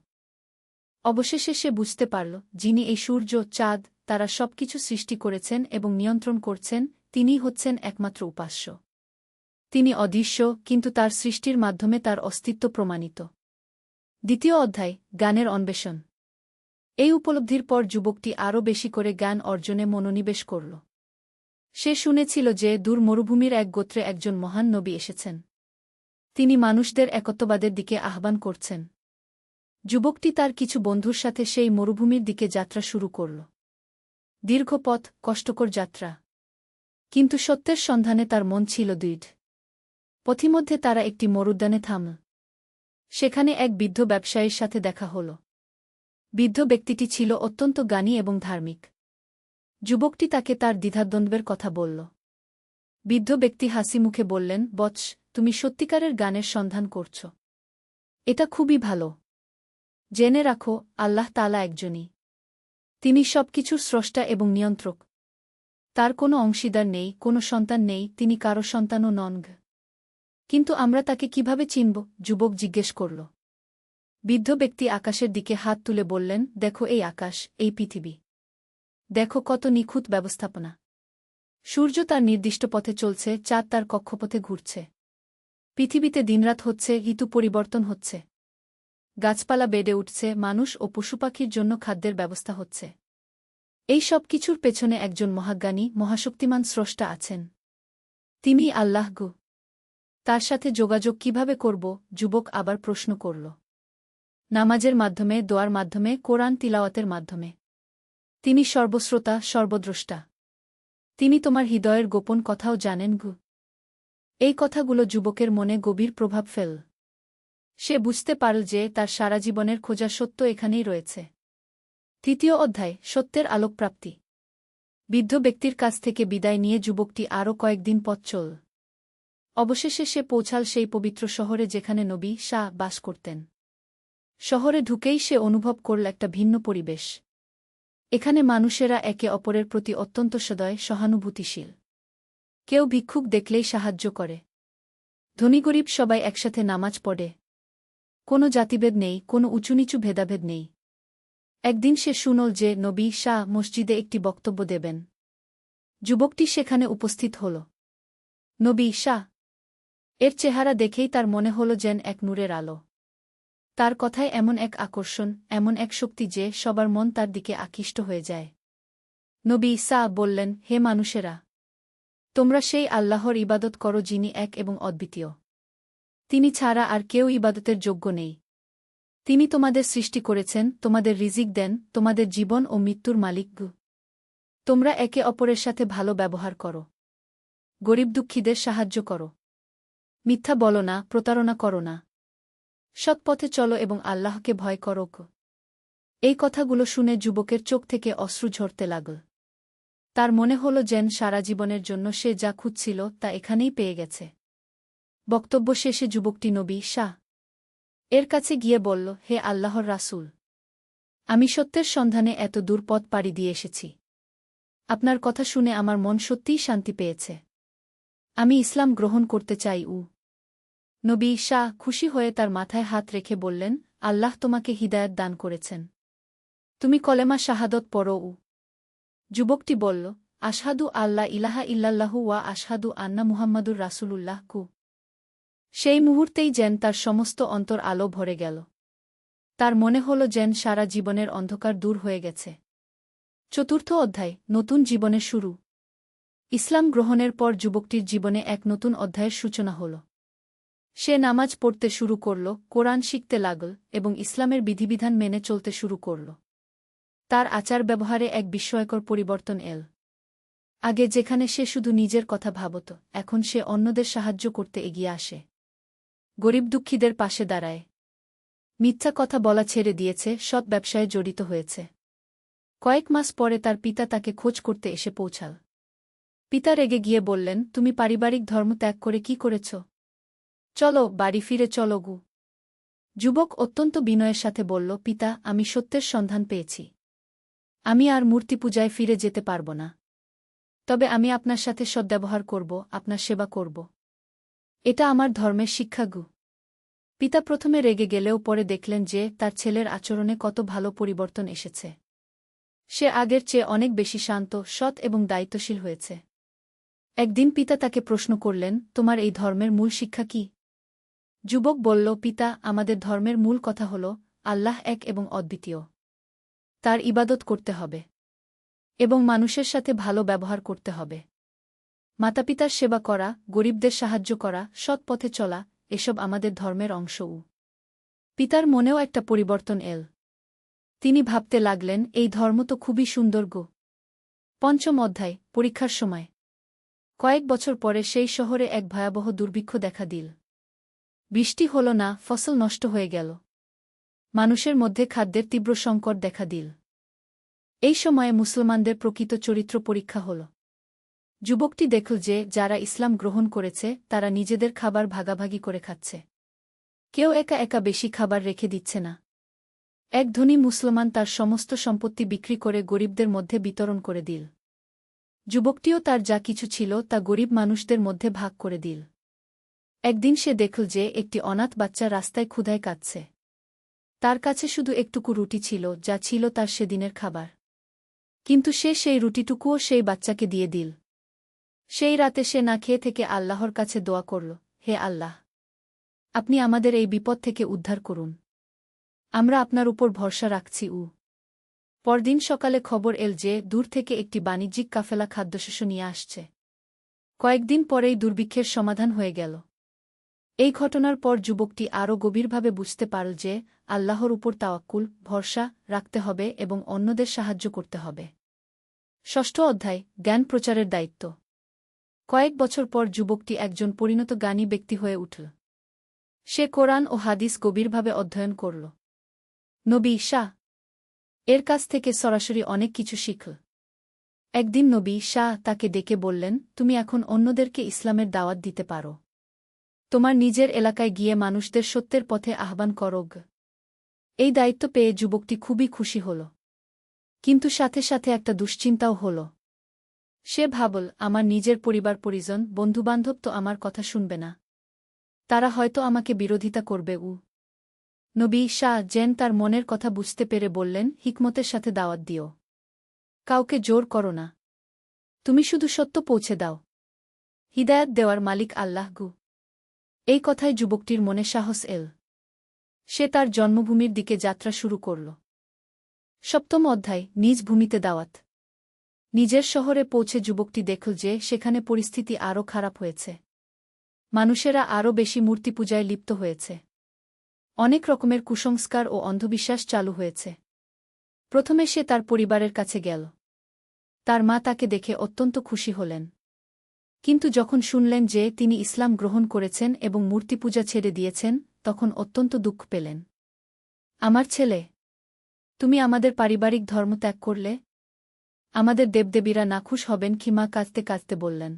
অবশেষে সে বুঝতে পারল, যিনি এই সূর্য, চাঁদ, তারা সবকিছু সৃষ্টি করেছেন এবং নিয়ন্ত্রণ করছেন, তিনিই হচ্ছেন একমাত্র উপাস্য। তিনি অদৃশ্য, কিন্তু তার সৃষ্টির মাধ্যমে তার অস্তিত্ব প্রমাণিত। দ্বিতীয় অধ্যায়, জ্ঞানের অন্বেষণ। এই উপলব্ধির পর যুবকটি আরও বেশি করে জ্ঞান অর্জনে মনোনিবেশ করল। সে শুনেছিল যে দূর মরুভূমির এক গোত্রে একজন মহান নবী এসেছেন। তিনি মানুষদের একত্ববাদের দিকে আহ্বান করছেন। যুবকটি তার কিছু বন্ধুর সাথে সেই মরুভূমির দিকে যাত্রা শুরু করল। দীর্ঘ পথ, কষ্টকর যাত্রা। কিন্তু সত্যের সন্ধানে তার মন ছিল দৃঢ়। পথিমধ্যে তারা একটি মরুদ্যানে থামল। সেখানে এক বৃদ্ধ ব্যবসায়ীর সাথে দেখা হল। বৃদ্ধ ব্যক্তিটি ছিল অত্যন্ত জ্ঞানী এবং ধার্মিক। যুবকটি তাকে তার দ্বিধাদ্বন্দ্বের কথা বলল। বৃদ্ধ ব্যক্তি হাসি মুখে বললেন, বৎস, তুমি সত্যিকারের জ্ঞানের সন্ধান করছ। এটা খুবই ভালো। জেনে রাখো, আল্লাহ তাআলা একজনই। তিনি সবকিছুর স্রষ্টা এবং নিয়ন্ত্রক। তার কোনো অংশীদার নেই, কোনো সন্তান নেই, তিনি কারো সন্তানও নন। কিন্তু আমরা তাকে কিভাবে চিনব? যুবক জিজ্ঞেস করল। বৃদ্ধ ব্যক্তি আকাশের দিকে হাত তুলে বললেন, দেখো এই আকাশ, এই পৃথিবী। দেখো কত নিখুঁত ব্যবস্থাপনা। সূর্য তার নির্দিষ্ট পথে চলছে, চাঁদ তার কক্ষপথে ঘুরছে। পৃথিবীতে দিনরাত হচ্ছে, ঋতু পরিবর্তন হচ্ছে। গাছপালা বেড়ে উঠছে, মানুষ ও পশুপাখির জন্য খাদ্যের ব্যবস্থা হচ্ছে। এই সব কিছুর পেছনে একজন মহাজ্ঞানী, মহাশক্তিমান স্রষ্টা আছেন। তিনি আল্লাহ। তার সাথে যোগাযোগ কিভাবে করব? যুবক আবার প্রশ্ন করল। নামাজের মাধ্যমে, দোয়ার মাধ্যমে, কোরআন তিলাওয়াতের মাধ্যমে। তিনি সর্বশ্রোতা, সর্বদ্রষ্টা। তিনি তোমার হৃদয়ের গোপন কথাও জানেন। এই কথাগুলো যুবকের মনে গভীর প্রভাব ফেল। সে বুঝতে পারল যে তার সারা জীবনের খোঁজা সত্য এখানেই রয়েছে। তৃতীয় অধ্যায়, সত্যের আলোকপ্রাপ্তি। বৃদ্ধ ব্যক্তির কাছ থেকে বিদায় নিয়ে যুবকটি আরও কয়েকদিন পথ চল। অবশেষে সে পৌঁছাল সেই পবিত্র শহরে যেখানে নবী শাহ বাস করতেন। শহরে ঢুকেই সে অনুভব করল একটা ভিন্ন পরিবেশ। এখানে মানুষেরা একে অপরের প্রতি অত্যন্ত সদয়, সহানুভূতিশীল। কেউ ভিক্ষুক দেখলেই সাহায্য করে। ধনী গরিব সবাই একসাথে নামাজ পড়ে। কোনো জাতিভেদ নেই, কোনো উঁচুনিচু ভেদাভেদ নেই। একদিন সে শুনল যে নবী শাহ মসজিদে একটি বক্তব্য দেবেন। যুবকটি সেখানে উপস্থিত হল। নবী শাহ এর চেহারা দেখেই তার মনে হল যেন এক নূরের আলো। তার কথায় এমন এক আকর্ষণ, এমন এক শক্তি যে সবার মন তার দিকে আকৃষ্ট হয়ে যায়। নবী ঈসা বললেন, হে মানুষেরা! তোমরা সেই আল্লাহর ইবাদত করো যিনি এক এবং অদ্বিতীয়। তিনি ছাড়া আর কেউ ইবাদতের যোগ্য নেই। তিনি তোমাদের সৃষ্টি করেছেন, তোমাদের রিজিক দেন, তোমাদের জীবন ও মৃত্যুর মালিক। তোমরা একে অপরের সাথে ভালো ব্যবহার করো। গরিব দুঃখীদের সাহায্য করো। মিথ্যা বলো না, প্রতারণা করো না। সৎ পথে চলো এবং আল্লাহকে ভয় করো। এই কথাগুলো শুনে যুবকের চোখ থেকে অশ্রু ঝরতে লাগল। তার মনে হল যেন সারা জীবনের জন্য সে যা খুঁজছিল তা এখানেই পেয়ে গেছে। বক্তব্য শেষে যুবকটি নবী ঈসা এর কাছে গিয়ে বলল, হে আল্লাহর রাসূল! আমি সত্যের সন্ধানে এত দূর পথ পাড়ি দিয়ে এসেছি। আপনার কথা শুনে আমার মন সত্যিই শান্তি পেয়েছে। আমি ইসলাম গ্রহণ করতে চাই। নবী ঈসা খুশি হয়ে তার মাথায় হাত রেখে বললেন, আল্লাহ তোমাকে হিদায়াত দান করেছেন। তুমি কলেমা শাহাদত পড়ো। যুবকটি বলল, আশহাদু আল্লা ইলাহা ইল্লাল্লাহু ওয়া আশহাদু আন্না মুহাম্মাদুর রাসূলুল্লাহ। সেই মুহূর্তেই যেন তার সমস্ত অন্তর আলো ভরে গেল। তার মনে হল যেন সারা জীবনের অন্ধকার দূর হয়ে গেছে। চতুর্থ অধ্যায়, নতুন জীবনের শুরু। ইসলাম গ্রহণের পর যুবকটির জীবনে এক নতুন অধ্যায়ের সূচনা হল। সে নামাজ পড়তে শুরু করল, কোরআন শিখতে লাগল এবং ইসলামের বিধিবিধান মেনে চলতে শুরু করল। তার আচার ব্যবহারে এক বিস্ময়কর পরিবর্তন এল। আগে যেখানে সে শুধু নিজের কথা ভাবত, এখন সে অন্যদের সাহায্য করতে এগিয়ে আসে। গরিব দুঃখীদের পাশে দাঁড়ায়। মিথ্যা কথা বলা ছেড়ে দিয়েছে, সৎ ব্যবসায় জড়িত হয়েছে। কয়েক মাস পরে তার পিতা তাকে খোঁজ করতে এসে পৌঁছাল। পিতা রেগে গিয়ে বললেন, তুমি পারিবারিক ধর্ম ত্যাগ করে কি করেছ? চলো, বাড়ি ফিরে চলো। যুবক অত্যন্ত বিনয়ের সাথে বলল, পিতা, আমি সত্যের সন্ধান পেয়েছি। আমি আর মূর্তি পূজায় ফিরে যেতে পারব না। তবে আমি আপনার সাথে সদ্ব্যবহার করব, আপনার সেবা করব। এটা আমার ধর্মের শিক্ষা। পিতা প্রথমে রেগে গেলেও পরে দেখলেন যে তার ছেলের আচরণে কত ভালো পরিবর্তন এসেছে। সে আগের চেয়ে অনেক বেশি শান্ত, সৎ এবং দায়িত্বশীল হয়েছে। একদিন পিতা তাকে প্রশ্ন করলেন, তোমার এই ধর্মের মূল শিক্ষা কি? যুবক বলল, পিতা, আমাদের ধর্মের মূল কথা হল আল্লাহ এক এবং অদ্বিতীয়। তার ইবাদত করতে হবে এবং মানুষের সাথে ভালো ব্যবহার করতে হবে। মাতাপিতার সেবা করা, গরিবদের সাহায্য করা, সৎ পথে চলা, এসব আমাদের ধর্মের অংশ। পিতার মনেও একটা পরিবর্তন এল। তিনি ভাবতে লাগলেন, এই ধর্ম তো খুবই সুন্দর। পঞ্চম অধ্যায়, পরীক্ষার সময়। কয়েক বছর পরে সেই শহরে এক ভয়াবহ দুর্ভিক্ষ দেখা দিল। বৃষ্টি হল না, ফসল নষ্ট হয়ে গেল। মানুষের মধ্যে খাদ্যের তীব্র সংকট দেখা দিল। এই সময়ে মুসলমানদের প্রকৃত চরিত্র পরীক্ষা হল। যুবকটি দেখল যে যারা ইসলাম গ্রহণ করেছে তারা নিজেদের খাবার ভাগাভাগি করে খাচ্ছে। কেউ একা একা বেশি খাবার রেখে দিচ্ছে না। এক ধনী মুসলমান তার সমস্ত সম্পত্তি বিক্রি করে গরিবদের মধ্যে বিতরণ করে দিল। যুবকটিও তার যা কিছু ছিল তা গরিব মানুষদের মধ্যে ভাগ করে দিল। একদিন সে দেখল যে একটি অনাথ বাচ্চা রাস্তায় ক্ষুধায় কাঁদছে। তার কাছে শুধু একটুকু রুটি ছিল, যা ছিল তার সেদিনের খাবার। কিন্তু সে সেই রুটিটুকুও সেই বাচ্চাকে দিয়ে দিল। সেই রাতে সে না খেয়ে থেকে আল্লাহর কাছে দোয়া করল, হে আল্লাহ! আপনি আমাদের এই বিপদ থেকে উদ্ধার করুন। আমরা আপনার উপর ভরসা রাখছি। পরদিন সকালে খবর এল যে দূর থেকে একটি বাণিজ্যিক কাফেলা খাদ্যশস্য নিয়ে আসছে। কয়েকদিন পরেই দুর্ভিক্ষের সমাধান হয়ে গেল। এই ঘটনার পর যুবকটি আরও গভীরভাবে বুঝতে পারল যে আল্লাহর উপর তাওয়াক্কুল, ভরসা রাখতে হবে এবং অন্যদের সাহায্য করতে হবে। ষষ্ঠ অধ্যায়, জ্ঞান প্রচারের দায়িত্ব। কয়েক বছর পর যুবকটি একজন পরিণত জ্ঞানী ব্যক্তি হয়ে উঠল। সে কোরআন ও হাদিস গভীরভাবে অধ্যয়ন করল। নবী ঈসা এর কাছ থেকে সরাসরি অনেক কিছু শিখল। একদিন নবী ঈসা তাকে ডেকে বললেন, তুমি এখন অন্যদেরকে ইসলামের দাওয়াত দিতে পারো। তোমার নিজের এলাকায় গিয়ে মানুষদের সত্যের পথে আহ্বান করো। এই দায়িত্ব পেয়ে যুবকটি খুবই খুশি হল। কিন্তু সাথে সাথে একটা দুশ্চিন্তাও হল। সে ভাবল, আমার নিজের পরিবার পরিজন, বন্ধুবান্ধব তো আমার কথা শুনবে না। তারা হয়তো আমাকে বিরোধিতা করবে। নবী ঈসা যেন তার মনের কথা বুঝতে পেরে বললেন, হিকমতের সাথে দাওয়াত দিও। কাউকে জোর করো না। তুমি শুধু সত্য পৌঁছে দাও। হিদায়াত দেওয়ার মালিক আল্লাহ। এই কথায় যুবকটির মনে সাহস এল। সে তার জন্মভূমির দিকে যাত্রা শুরু করল। 7ম অধ্যায়, নিজ ভূমিতে দাওয়াত। নিজের শহরে পৌঁছে যুবকটি দেখল যে সেখানে পরিস্থিতি আরও খারাপ হয়েছে। মানুষেরা আরও বেশি মূর্তিপূজায় লিপ্ত হয়েছে। অনেক রকমের কুসংস্কার ও অন্ধবিশ্বাস চালু হয়েছে। প্রথমে সে তার পরিবারের কাছে গেল। তার মা তাকে দেখে অত্যন্ত খুশি হলেন। কিন্তু যখন শুনলেন যে তিনি ইসলাম গ্রহণ করেছেন এবং মূর্তিপূজা ছেড়ে দিয়েছেন, তখন অত্যন্ত দুঃখ পেলেন। আমার ছেলে, তুমি আমাদের পারিবারিক ধর্ম ত্যাগ করলে? আমাদের দেবদেবীরা নাখুশ হবেন কি? মা কাঁদতে কাঁদতে বললেন।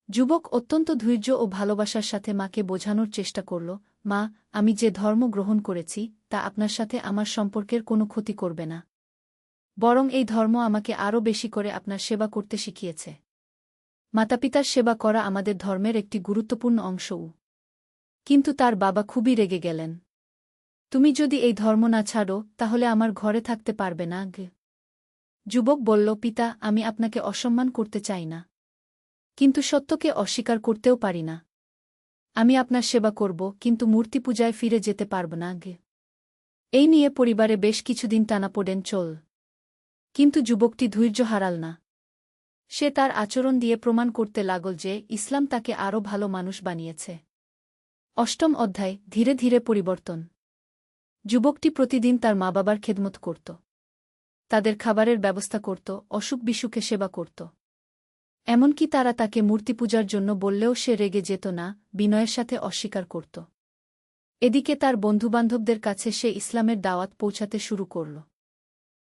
যুবক অত্যন্ত ধৈর্য ও ভালোবাসার সাথে মাকে বোঝানোর চেষ্টা করল, মা, আমি যে ধর্ম গ্রহণ করেছি তা আপনার সাথে আমার সম্পর্কের কোনো ক্ষতি করবে না। বরং এই ধর্ম আমাকে আরও বেশি করে আপনার সেবা করতে শিখিয়েছে। মাতাপিতার সেবা করা আমাদের ধর্মের একটি গুরুত্বপূর্ণ অংশও। কিন্তু তার বাবা খুবই রেগে গেলেন। তুমি যদি এই ধর্ম না ছাড়ো তাহলে আমার ঘরে থাকতে পারবে না। যুবক বলল, পিতা, আমি আপনাকে অসম্মান করতে চাই না, কিন্তু সত্যকে অস্বীকার করতেও পারি না। আমি আপনার সেবা করব, কিন্তু মূর্তি পূজায় ফিরে যেতে পারব না। এই নিয়ে পরিবারে বেশ কিছুদিন টানাপোড়েন চল। কিন্তু যুবকটি ধৈর্য হারাল না। সে তার আচরণ দিয়ে প্রমাণ করতে লাগল যে ইসলাম তাকে আরও ভালো মানুষ বানিয়েছে। 8ম অধ্যায়, ধীরে ধীরে পরিবর্তন। যুবকটি প্রতিদিন তার মা বাবার খেদমত করত। তাদের খাবারের ব্যবস্থা করত, অসুখ বিসুখে সেবা করত। এমনকি তারা তাকে মূর্তিপূজার জন্য বললেও সে রেগে যেত না, বিনয়ের সাথে অস্বীকার করত। এদিকে তার বন্ধুবান্ধবদের কাছে সে ইসলামের দাওয়াত পৌঁছাতে শুরু করল।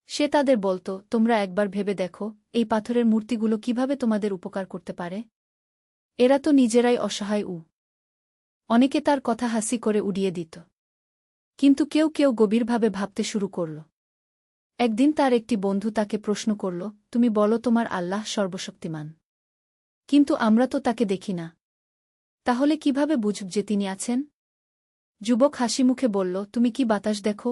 সে তাদের বলত, তোমরা একবার ভেবে দেখো, এই পাথরের মূর্তিগুলো কিভাবে তোমাদের উপকার করতে পারে। এরা তো নিজেরাই অসহায়। অনেকে তার কথা হাসি করে উড়িয়ে দিত। কিন্তু কেউ কেউ গভীরভাবে ভাবতে শুরু করল। একদিন তার একটি বন্ধু তাকে প্রশ্ন করল, তুমি বলো তোমার আল্লাহ সর্বশক্তিমান, কিন্তু আমরা তো তাকে দেখি না। তাহলে কিভাবে বুঝব যে তিনি আছেন? যুবক হাসিমুখে বলল, তুমি কি বাতাস দেখো?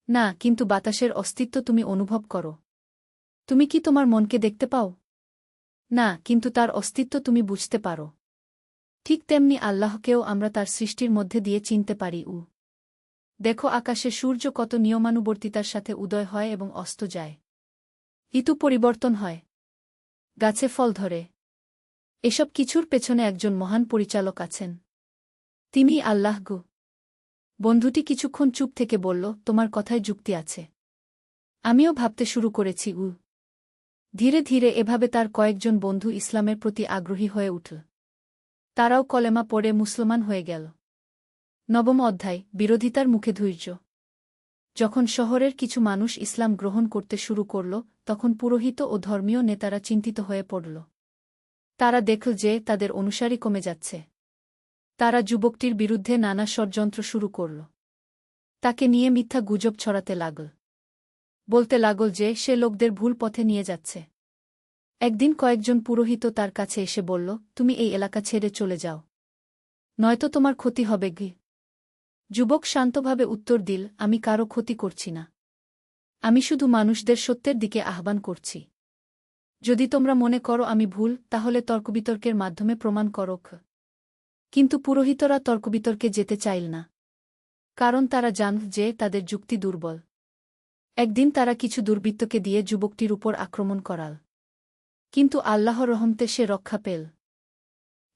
না, কিন্তু বাতাসের অস্তিত্ব তুমি অনুভব করো। তুমি কি তোমার মনকে দেখতে পাও? না, কিন্তু তার অস্তিত্ব তুমি বুঝতে পারো। ঠিক তেমনি আল্লাহকেও আমরা তার সৃষ্টির মধ্যে দিয়ে চিনতে পারি। দেখো, আকাশে সূর্য কত নিয়মানুবর্তিতার সাথে উদয় হয় এবং অস্ত যায়। ঋতু পরিবর্তন হয়, গাছে ফল ধরে। এসব কিছুর পেছনে একজন মহান পরিচালক আছেন। তিনি আল্লাহ। বন্ধুটি কিছুক্ষণ চুপ থেকে বলল, তোমার কথায় যুক্তি আছে। আমিও ভাবতে শুরু করেছি। ধীরে ধীরে এভাবে তার কয়েকজন বন্ধু ইসলামের প্রতি আগ্রহী হয়ে উঠল। তারাও কলেমা পড়ে মুসলমান হয়ে গেল। 9ম অধ্যায়, বিরোধিতার মুখে ধৈর্য। যখন শহরের কিছু মানুষ ইসলাম গ্রহণ করতে শুরু করল, তখন পুরোহিত ও ধর্মীয় নেতারা চিন্তিত হয়ে পড়ল। তারা দেখল যে তাদের অনুসারী কমে যাচ্ছে। তারা যুবকটির বিরুদ্ধে নানা ষড়যন্ত্র শুরু করল। তাকে নিয়ে মিথ্যা গুজব ছড়াতে লাগল। বলতে লাগল যে সে লোকদের ভুল পথে নিয়ে যাচ্ছে। একদিন কয়েকজন পুরোহিত তার কাছে এসে বলল, তুমি এই এলাকা ছেড়ে চলে যাও, নয়তো তোমার ক্ষতি হবে। যুবক শান্তভাবে উত্তর দিল, আমি কারো ক্ষতি করছি না। আমি শুধু মানুষদের সত্যের দিকে আহ্বান করছি। যদি তোমরা মনে করো আমি ভুল, তাহলে তর্কবিতর্কের মাধ্যমে প্রমাণ করো। কিন্তু পুরোহিতরা তর্কবিতর্কে যেতে চাইল না, কারণ তারা জানত যে তাদের যুক্তি দুর্বল। একদিন তারা কিছু দুর্বৃত্তকে দিয়ে যুবকটির উপর আক্রমণ করাল, কিন্তু আল্লাহর রহমতে সে রক্ষা পেল।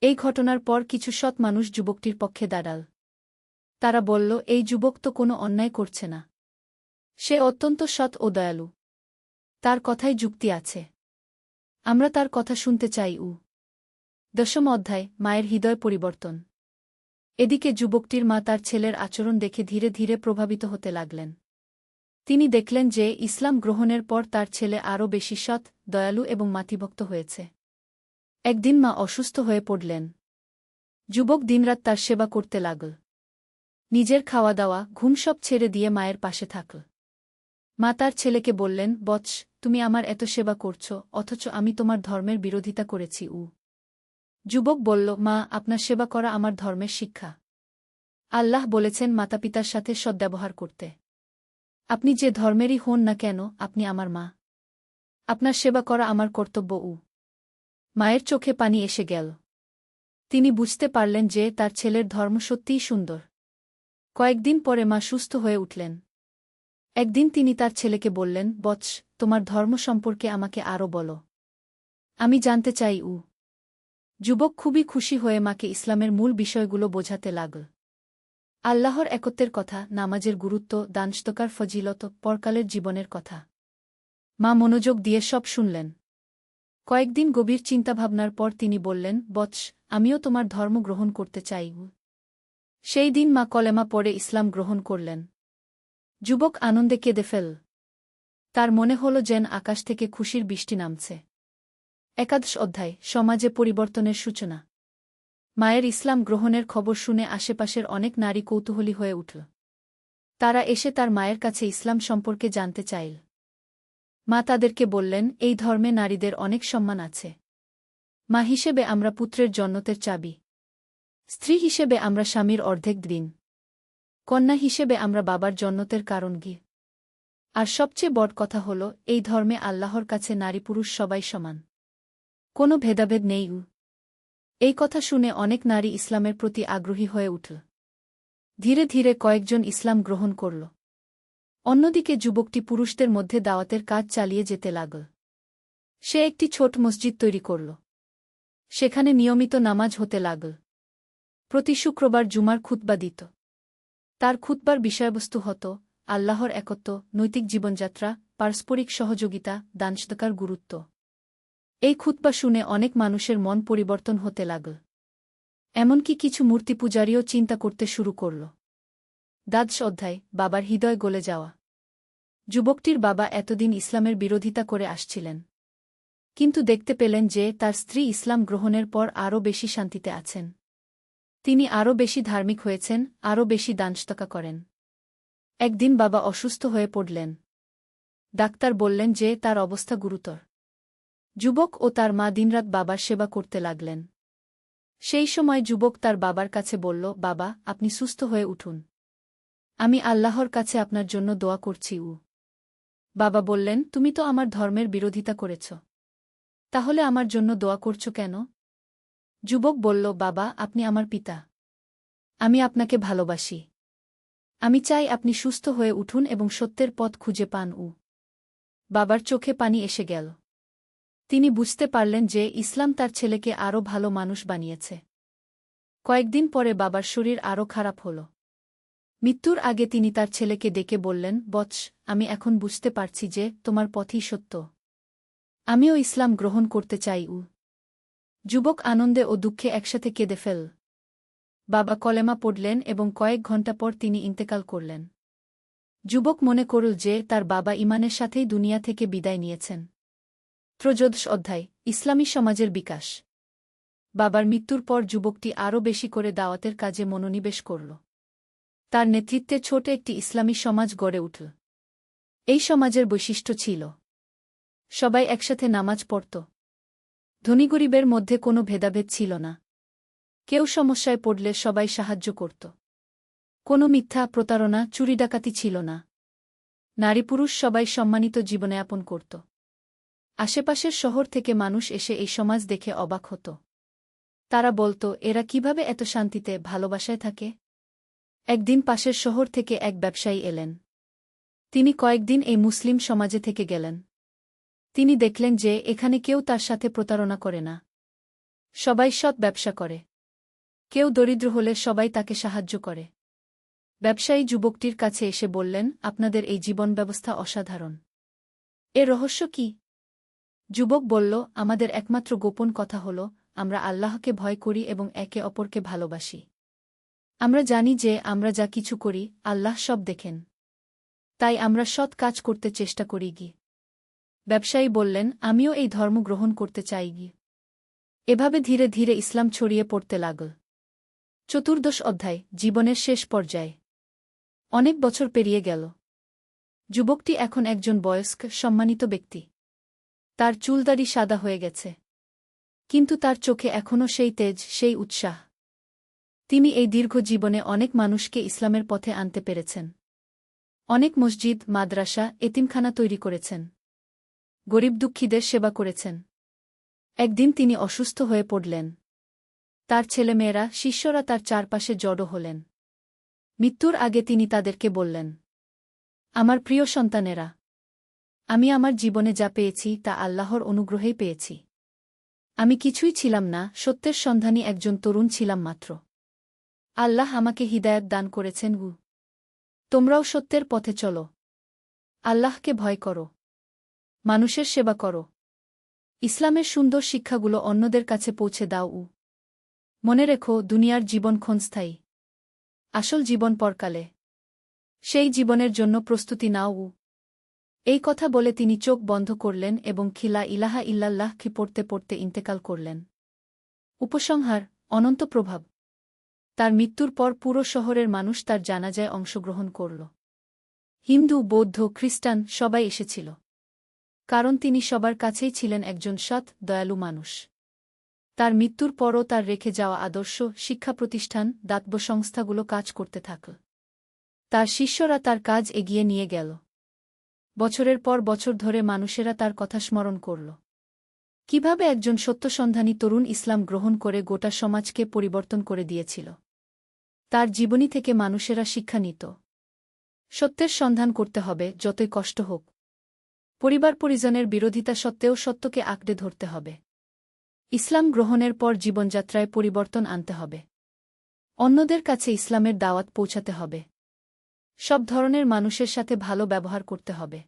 এই ঘটনার পর কিছু সৎ মানুষ যুবকটির পক্ষে দাঁড়াল। তারা বলল, এই যুবক তো কোনো অন্যায় করছে না। সে অত্যন্ত সৎ ও দয়ালু। তার কথায় যুক্তি আছে। আমরা তার কথা শুনতে চাই। 10ম অধ্যায়, মায়ের হৃদয় পরিবর্তন। এদিকে যুবকটির মা তার ছেলের আচরণ দেখে ধীরে ধীরে প্রভাবিত হতে লাগলেন। তিনি দেখলেন যে ইসলাম গ্রহণের পর তার ছেলে আরও বেশি সৎ, দয়ালু এবং মাতৃভক্ত হয়েছে। একদিন মা অসুস্থ হয়ে পড়লেন। যুবক দিনরাত তার সেবা করতে লাগল। নিজের খাওয়া দাওয়া, ঘুম সব ছেড়ে দিয়ে মায়ের পাশে থাকল। মা তার ছেলেকে বললেন, বৎস, তুমি আমার এত সেবা করছ, অথচ আমি তোমার ধর্মের বিরোধিতা করেছি। যুবক বলল, মা, আপনার সেবা করা আমার ধর্মের শিক্ষা। আল্লাহ বলেছেন মাতাপিতার সাথে সদ্ব্যবহার করতে। আপনি যে ধর্মেরই হন না কেন, আপনি আমার মা। আপনার সেবা করা আমার কর্তব্য। মায়ের চোখে পানি এসে গেল। তিনি বুঝতে পারলেন যে তার ছেলের ধর্ম সত্যিই সুন্দর। কয়েকদিন পরে মা সুস্থ হয়ে উঠলেন। একদিন তিনি তার ছেলেকে বললেন, বৎস, তোমার ধর্ম সম্পর্কে আমাকে আরও বলো। আমি জানতে চাই। যুবক খুবই খুশি হয়ে মাকে ইসলামের মূল বিষয়গুলো বোঝাতে লাগল। আল্লাহর একত্বের কথা, নামাজের গুরুত্ব, দানস্তকার ফজিলত, পরকালের জীবনের কথা। মা মনোযোগ দিয়ে সব শুনলেন। কয়েকদিন গভীর চিন্তাভাবনার পর তিনি বললেন, বৎস, আমিও তোমার ধর্ম গ্রহণ করতে চাই। সেই দিন মা কলেমা পড়ে ইসলাম গ্রহণ করলেন। যুবক আনন্দে কেঁদে ফেল। তার মনে হল যেন আকাশ থেকে খুশির বৃষ্টি নামছে। একাদশ অধ্যায়, সমাজে পরিবর্তনের সূচনা। মায়ের ইসলাম গ্রহণের খবর শুনে আশেপাশের অনেক নারী কৌতূহলী হয়ে উঠল। তারা এসে তার মায়ের কাছে ইসলাম সম্পর্কে জানতে চাইল। মা তাদেরকে বললেন, এই ধর্মে নারীদের অনেক সম্মান আছে। মা হিসেবে আমরা পুত্রের জন্নতের চাবি। স্ত্রী হিসেবে আমরা স্বামীর অর্ধেক দিন। কন্যা হিসেবে আমরা বাবার জন্নতের কারণ গি। আর সবচেয়ে বড় কথা হল, এই ধর্মে আল্লাহর কাছে নারী পুরুষ সবাই সমান। কোনো ভেদাভেদ নেই। এই কথা শুনে অনেক নারী ইসলামের প্রতি আগ্রহী হয়ে উঠল। ধীরে ধীরে কয়েকজন ইসলাম গ্রহণ করল। অন্যদিকে যুবকটি পুরুষদের মধ্যে দাওয়াতের কাজ চালিয়ে যেতে লাগল। সে একটি ছোট মসজিদ তৈরি করল। সেখানে নিয়মিত নামাজ হতে লাগল। প্রতি শুক্রবার জুমার খুতবা দিত। তার খুতবার বিষয়বস্তু হতো আল্লাহর একত্ব, নৈতিক জীবনযাত্রা, পারস্পরিক সহযোগিতা, দানসদকার গুরুত্ব। এই খুতবা শুনে অনেক মানুষের মন পরিবর্তন হতে লাগল। এমনকি কিছু মূর্তিপূজারীও চিন্তা করতে শুরু করল। দ্বাদশ অধ্যায়, বাবার হৃদয় গলে যাওয়া। যুবকটির বাবা এতদিন ইসলামের বিরোধিতা করে আসছিলেন। কিন্তু দেখতে পেলেন যে তার স্ত্রী ইসলাম গ্রহণের পর আরও বেশি শান্তিতে আছেন। তিনি আরও বেশি ধার্মিক হয়েছেন, আরও বেশি দানসদকা করেন। একদিন বাবা অসুস্থ হয়ে পড়লেন। ডাক্তার বললেন যে তার অবস্থা গুরুতর। যুবক ও তার মা দিনরাত বাবার সেবা করতে লাগলেন। সেই সময় যুবক তার বাবার কাছে বলল, বাবা, আপনি সুস্থ হয়ে উঠুন। আমি আল্লাহর কাছে আপনার জন্য দোয়া করছি। বাবা বললেন, তুমি তো আমার ধর্মের বিরোধিতা করেছ। তাহলে আমার জন্য দোয়া করছ কেন? যুবক বলল, বাবা, আপনি আমার পিতা। আমি আপনাকে ভালোবাসি। আমি চাই আপনি সুস্থ হয়ে উঠুন এবং সত্যের পথ খুঁজে পান। বাবার চোখে পানি এসে গেল। তিনি বুঝতে পারলেন যে ইসলাম তার ছেলেকে আরও ভালো মানুষ বানিয়েছে। কয়েকদিন পরে বাবার শরীর আরও খারাপ হল। মৃত্যুর আগে তিনি তার ছেলেকে ডেকে বললেন, বৎস, আমি এখন বুঝতে পারছি যে তোমার পথই সত্য। আমিও ইসলাম গ্রহণ করতে চাই। যুবক আনন্দে ও দুঃখে একসাথে কেঁদে ফেল। বাবা কলেমা পড়লেন এবং কয়েক ঘণ্টা পর তিনি ইন্তেকাল করলেন। যুবক মনে করল যে তার বাবা ঈমানের সাথেই দুনিয়া থেকে বিদায় নিয়েছেন। ত্রয়োদশ অধ্যায়, ইসলামী সমাজের বিকাশ। বাবার মৃত্যুর পর যুবকটি আরও বেশি করে দাওয়াতের কাজে মনোনিবেশ করল। তার নেতৃত্বে ছোট একটি ইসলামী সমাজ গড়ে উঠল। এই সমাজের বৈশিষ্ট্য ছিল, সবাই একসাথে নামাজ পড়ত। ধনী গরিবের মধ্যে কোনো ভেদাভেদ ছিল না। কেউ সমস্যায় পড়লে সবাই সাহায্য করত। কোনো মিথ্যা, প্রতারণা, চুরি ডাকাতি ছিল না। নারী পুরুষ সবাই সম্মানিত জীবনযাপন করত। আশেপাশের শহর থেকে মানুষ এসে এই সমাজ দেখে অবাক হতো। তারা বলত, এরা কিভাবে এত শান্তিতে, ভালোবাসায় থাকে? একদিন পাশের শহর থেকে এক ব্যবসায়ী এলেন। তিনি কয়েকদিন এই মুসলিম সমাজে থেকে গেলেন। তিনি দেখলেন যে এখানে কেউ তার সাথে প্রতারণা করে না। সবাই সৎ ব্যবসা করে। কেউ দরিদ্র হলে সবাই তাকে সাহায্য করে। ব্যবসায়ী যুবকটির কাছে এসে বললেন, আপনাদের এই জীবন ব্যবস্থা অসাধারণ। এর রহস্য কি? যুবক বলল, আমাদের একমাত্র গোপন কথা হল, আমরা আল্লাহকে ভয় করি এবং একে অপরকে ভালোবাসি। আমরা জানি যে আমরা যা কিছু করি, আল্লাহ সব দেখেন। তাই আমরা সৎ কাজ করতে চেষ্টা করি। ব্যবসায়ী বললেন, আমিও এই ধর্ম গ্রহণ করতে চাই। এভাবে ধীরে ধীরে ইসলাম ছড়িয়ে পড়তে লাগল। চতুর্দশ অধ্যায়, জীবনের শেষ পর্যায়ে। অনেক বছর পেরিয়ে গেল। যুবকটি এখন একজন বয়স্ক, সম্মানিত ব্যক্তি। তার চুলদাড়ি সাদা হয়ে গেছে। কিন্তু তার চোখে এখনও সেই তেজ, সেই উৎসাহ। তিনি এই দীর্ঘ জীবনে অনেক মানুষকে ইসলামের পথে আনতে পেরেছেন। অনেক মসজিদ, মাদ্রাসা, এতিমখানা তৈরি করেছেন। গরিব দুঃখীদের সেবা করেছেন। একদিন তিনি অসুস্থ হয়ে পড়লেন। তার ছেলেমেয়েরা, শিষ্যরা তার চারপাশে জড়ো হলেন। মৃত্যুর আগে তিনি তাদেরকে বললেন, আমার প্রিয় সন্তানেরা, আমি আমার জীবনে যা পেয়েছি তা আল্লাহর অনুগ্রহেই পেয়েছি। আমি কিছুই ছিলাম না, সত্যের সন্ধানী একজন তরুণ ছিলাম মাত্র। আল্লাহ আমাকে হিদায়াত দান করেছেন। তোমরাও সত্যের পথে চলো, আল্লাহকে ভয় করো, মানুষের সেবা করো, ইসলামের সুন্দর শিক্ষাগুলো অন্যদের কাছে পৌঁছে দাও। মনে রেখো, দুনিয়ার জীবন ক্ষণস্থায়ী, আসল জীবন পরকালে। সেই জীবনের জন্য প্রস্তুতি নাও। এই কথা বলে তিনি চোখ বন্ধ করলেন এবং খিলা ইলাহা ইল্লাল্লাহকে পড়তে পড়তে ইন্তেকাল করলেন। উপসংহার: অনন্ত প্রভাব। তার মৃত্যুর পর পুরো শহরের মানুষ তার জানাজায় অংশগ্রহণ করল। হিন্দু, বৌদ্ধ, খ্রিস্টান সবাই এসেছিল, কারণ তিনি সবার কাছেই ছিলেন একজন সৎ, দয়ালু মানুষ। তার মৃত্যুর পরও তার রেখে যাওয়া আদর্শ, শিক্ষা প্রতিষ্ঠান, দাতব্য সংস্থাগুলো কাজ করতে থাকল। তার শিষ্যরা তার কাজ এগিয়ে নিয়ে গেল। বছরের পর বছর ধরে মানুষেরা তার কথা স্মরণ করল। কিভাবে একজন সত্যসন্ধানী তরুণ ইসলাম গ্রহণ করে গোটা সমাজকে পরিবর্তন করে দিয়েছিল। তার জীবনী থেকে মানুষেরা শিক্ষা নিত। সত্যের সন্ধান করতে হবে, যতই কষ্ট হোক। পরিবার পরিজনের বিরোধিতা সত্ত্বেও সত্যকে আঁকড়ে ধরতে হবে। ইসলাম গ্রহণের পর জীবনযাত্রায় পরিবর্তন আনতে হবে। অন্যদের কাছে ইসলামের দাওয়াত পৌঁছাতে হবে। সব ধরনের মানুষের সাথে ভালো ব্যবহার করতে হবে।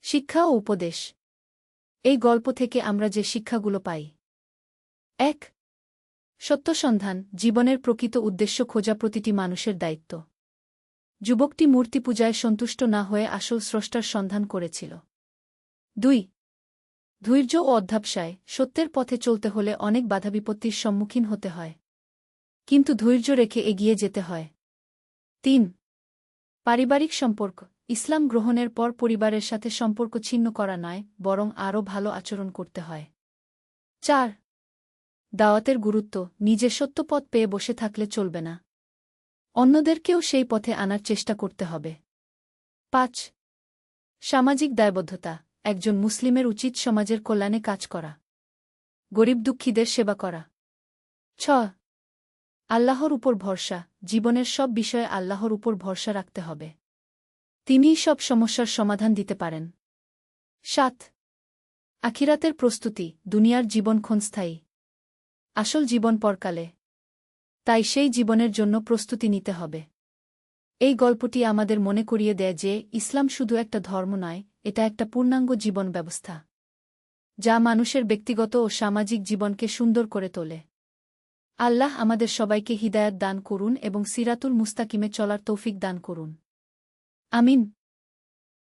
শিক্ষা ও উপদেশ। এই গল্প থেকে আমরা যে শিক্ষাগুলো পাই: ১. সত্যসন্ধান, জীবনের প্রকৃত উদ্দেশ্য খোঁজা প্রতিটি মানুষের দায়িত্ব। যুবকটি মূর্তি পূজায় সন্তুষ্ট না হয়ে আসল স্রষ্টার সন্ধান করেছিল। ২. ধৈর্য ও অধ্যবসায়, সত্যের পথে চলতে হলে অনেক বাধাবিপত্তির সম্মুখীন হতে হয়, কিন্তু ধৈর্য রেখে এগিয়ে যেতে হয়। ৩. পারিবারিক সম্পর্ক, ইসলাম গ্রহণের পর পরিবারের সাথে সম্পর্ক ছিন্ন করা নয়, বরং আরও ভালো আচরণ করতে হয়। ৪. দাওয়াতের গুরুত্ব, নিজে সত্য পথ পেয়ে বসে থাকলে চলবে না, অন্যদেরকেও সেই পথে আনার চেষ্টা করতে হবে। ৫. সামাজিক দায়বদ্ধতা, একজন মুসলিমের উচিত সমাজের কল্যাণে কাজ করা, গরিব দুঃখীদের সেবা করা। ৬. আল্লাহর উপর ভরসা, জীবনের সব বিষয়ে আল্লাহর উপর ভরসা রাখতে হবে। তিনিই সব সমস্যার সমাধান দিতে পারেন। ৭. আখিরাতের প্রস্তুতি, দুনিয়ার জীবন ক্ষণস্থায়ী, আসল জীবন পরকালে। তাই সেই জীবনের জন্য প্রস্তুতি নিতে হবে। এই গল্পটি আমাদের মনে করিয়ে দেয় যে ইসলাম শুধু একটা ধর্ম নয়, এটা একটা পূর্ণাঙ্গ জীবন ব্যবস্থা, যা মানুষের ব্যক্তিগত ও সামাজিক জীবনকে সুন্দর করে তোলে। আল্লাহ আমাদের সবাইকে হিদায়াত দান করুন এবং সিরাতুল মুস্তাকিমে চলার তৌফিক দান করুন। আমিন।